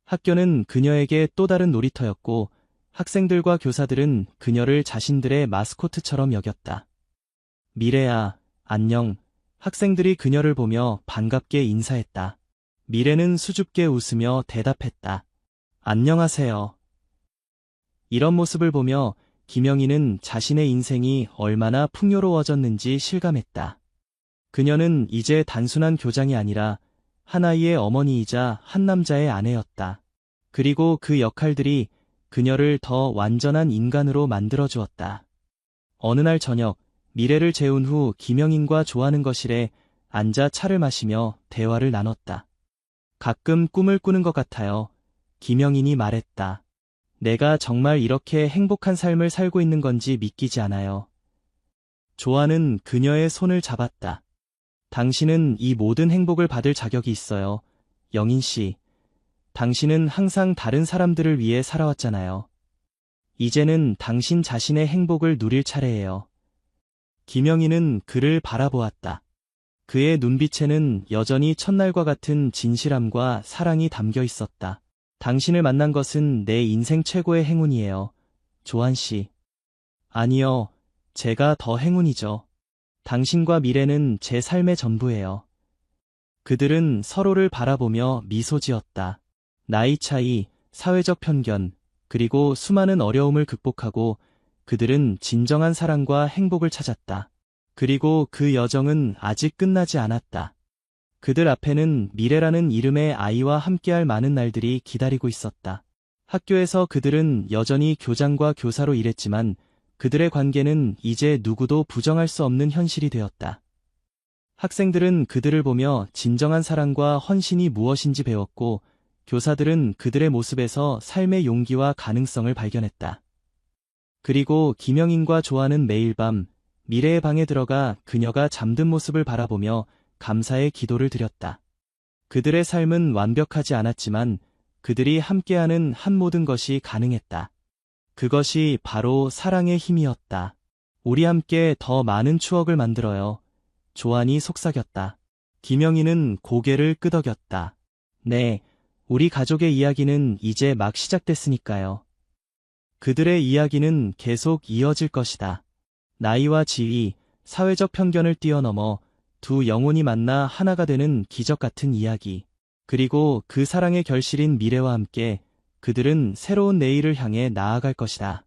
A: 학교는 그녀에게 또 다른 놀이터였고 학생들과 교사들은 그녀를 자신들의 마스코트처럼 여겼다. 미래야, 안녕. 학생들이 그녀를 보며 반갑게 인사했다. 미래는 수줍게 웃으며 대답했다. 안녕하세요. 이런 모습을 보며 김영희는 자신의 인생이 얼마나 풍요로워졌는지 실감했다. 그녀는 이제 단순한 교장이 아니라 한 아이의 어머니이자 한 남자의 아내였다. 그리고 그 역할들이 그녀를 더 완전한 인간으로 만들어주었다. 어느 날 저녁, 미래를 재운 후 김영인과 좋아하는 거실에 앉아 차를 마시며 대화를 나눴다. 가끔 꿈을 꾸는 것 같아요. 김영인이 말했다. 내가 정말 이렇게 행복한 삶을 살고 있는 건지 믿기지 않아요. 조아는 그녀의 손을 잡았다. 당신은 이 모든 행복을 받을 자격이 있어요. 영인 씨. 당신은 항상 다른 사람들을 위해 살아왔잖아요. 이제는 당신 자신의 행복을 누릴 차례예요. 김영희는 그를 바라보았다. 그의 눈빛에는 여전히 첫날과 같은 진실함과 사랑이 담겨 있었다. 당신을 만난 것은 내 인생 최고의 행운이에요. 조한 씨. 아니요, 제가 더 행운이죠. 당신과 미래는 제 삶의 전부예요. 그들은 서로를 바라보며 미소 지었다. 나이 차이, 사회적 편견, 그리고 수많은 어려움을 극복하고 그들은 진정한 사랑과 행복을 찾았다. 그리고 그 여정은 아직 끝나지 않았다. 그들 앞에는 미래라는 이름의 아이와 함께할 많은 날들이 기다리고 있었다. 학교에서 그들은 여전히 교장과 교사로 일했지만 그들의 관계는 이제 누구도 부정할 수 없는 현실이 되었다. 학생들은 그들을 보며 진정한 사랑과 헌신이 무엇인지 배웠고 교사들은 그들의 모습에서 삶의 용기와 가능성을 발견했다. 그리고 김영인과 조아는 매일 밤 미래의 방에 들어가 그녀가 잠든 모습을 바라보며 감사의 기도를 드렸다. 그들의 삶은 완벽하지 않았지만 그들이 함께하는 한 모든 것이 가능했다. 그것이 바로 사랑의 힘이었다. 우리 함께 더 많은 추억을 만들어요. 조안이 속삭였다. 김영희는 고개를 끄덕였다. 네, 우리 가족의 이야기는 이제 막 시작됐으니까요. 그들의 이야기는 계속 이어질 것이다. 나이와 지위, 사회적 편견을 뛰어넘어 두 영혼이 만나 하나가 되는 기적 같은 이야기. 그리고 그 사랑의 결실인 미래와 함께 그들은 새로운 내일을 향해 나아갈 것이다.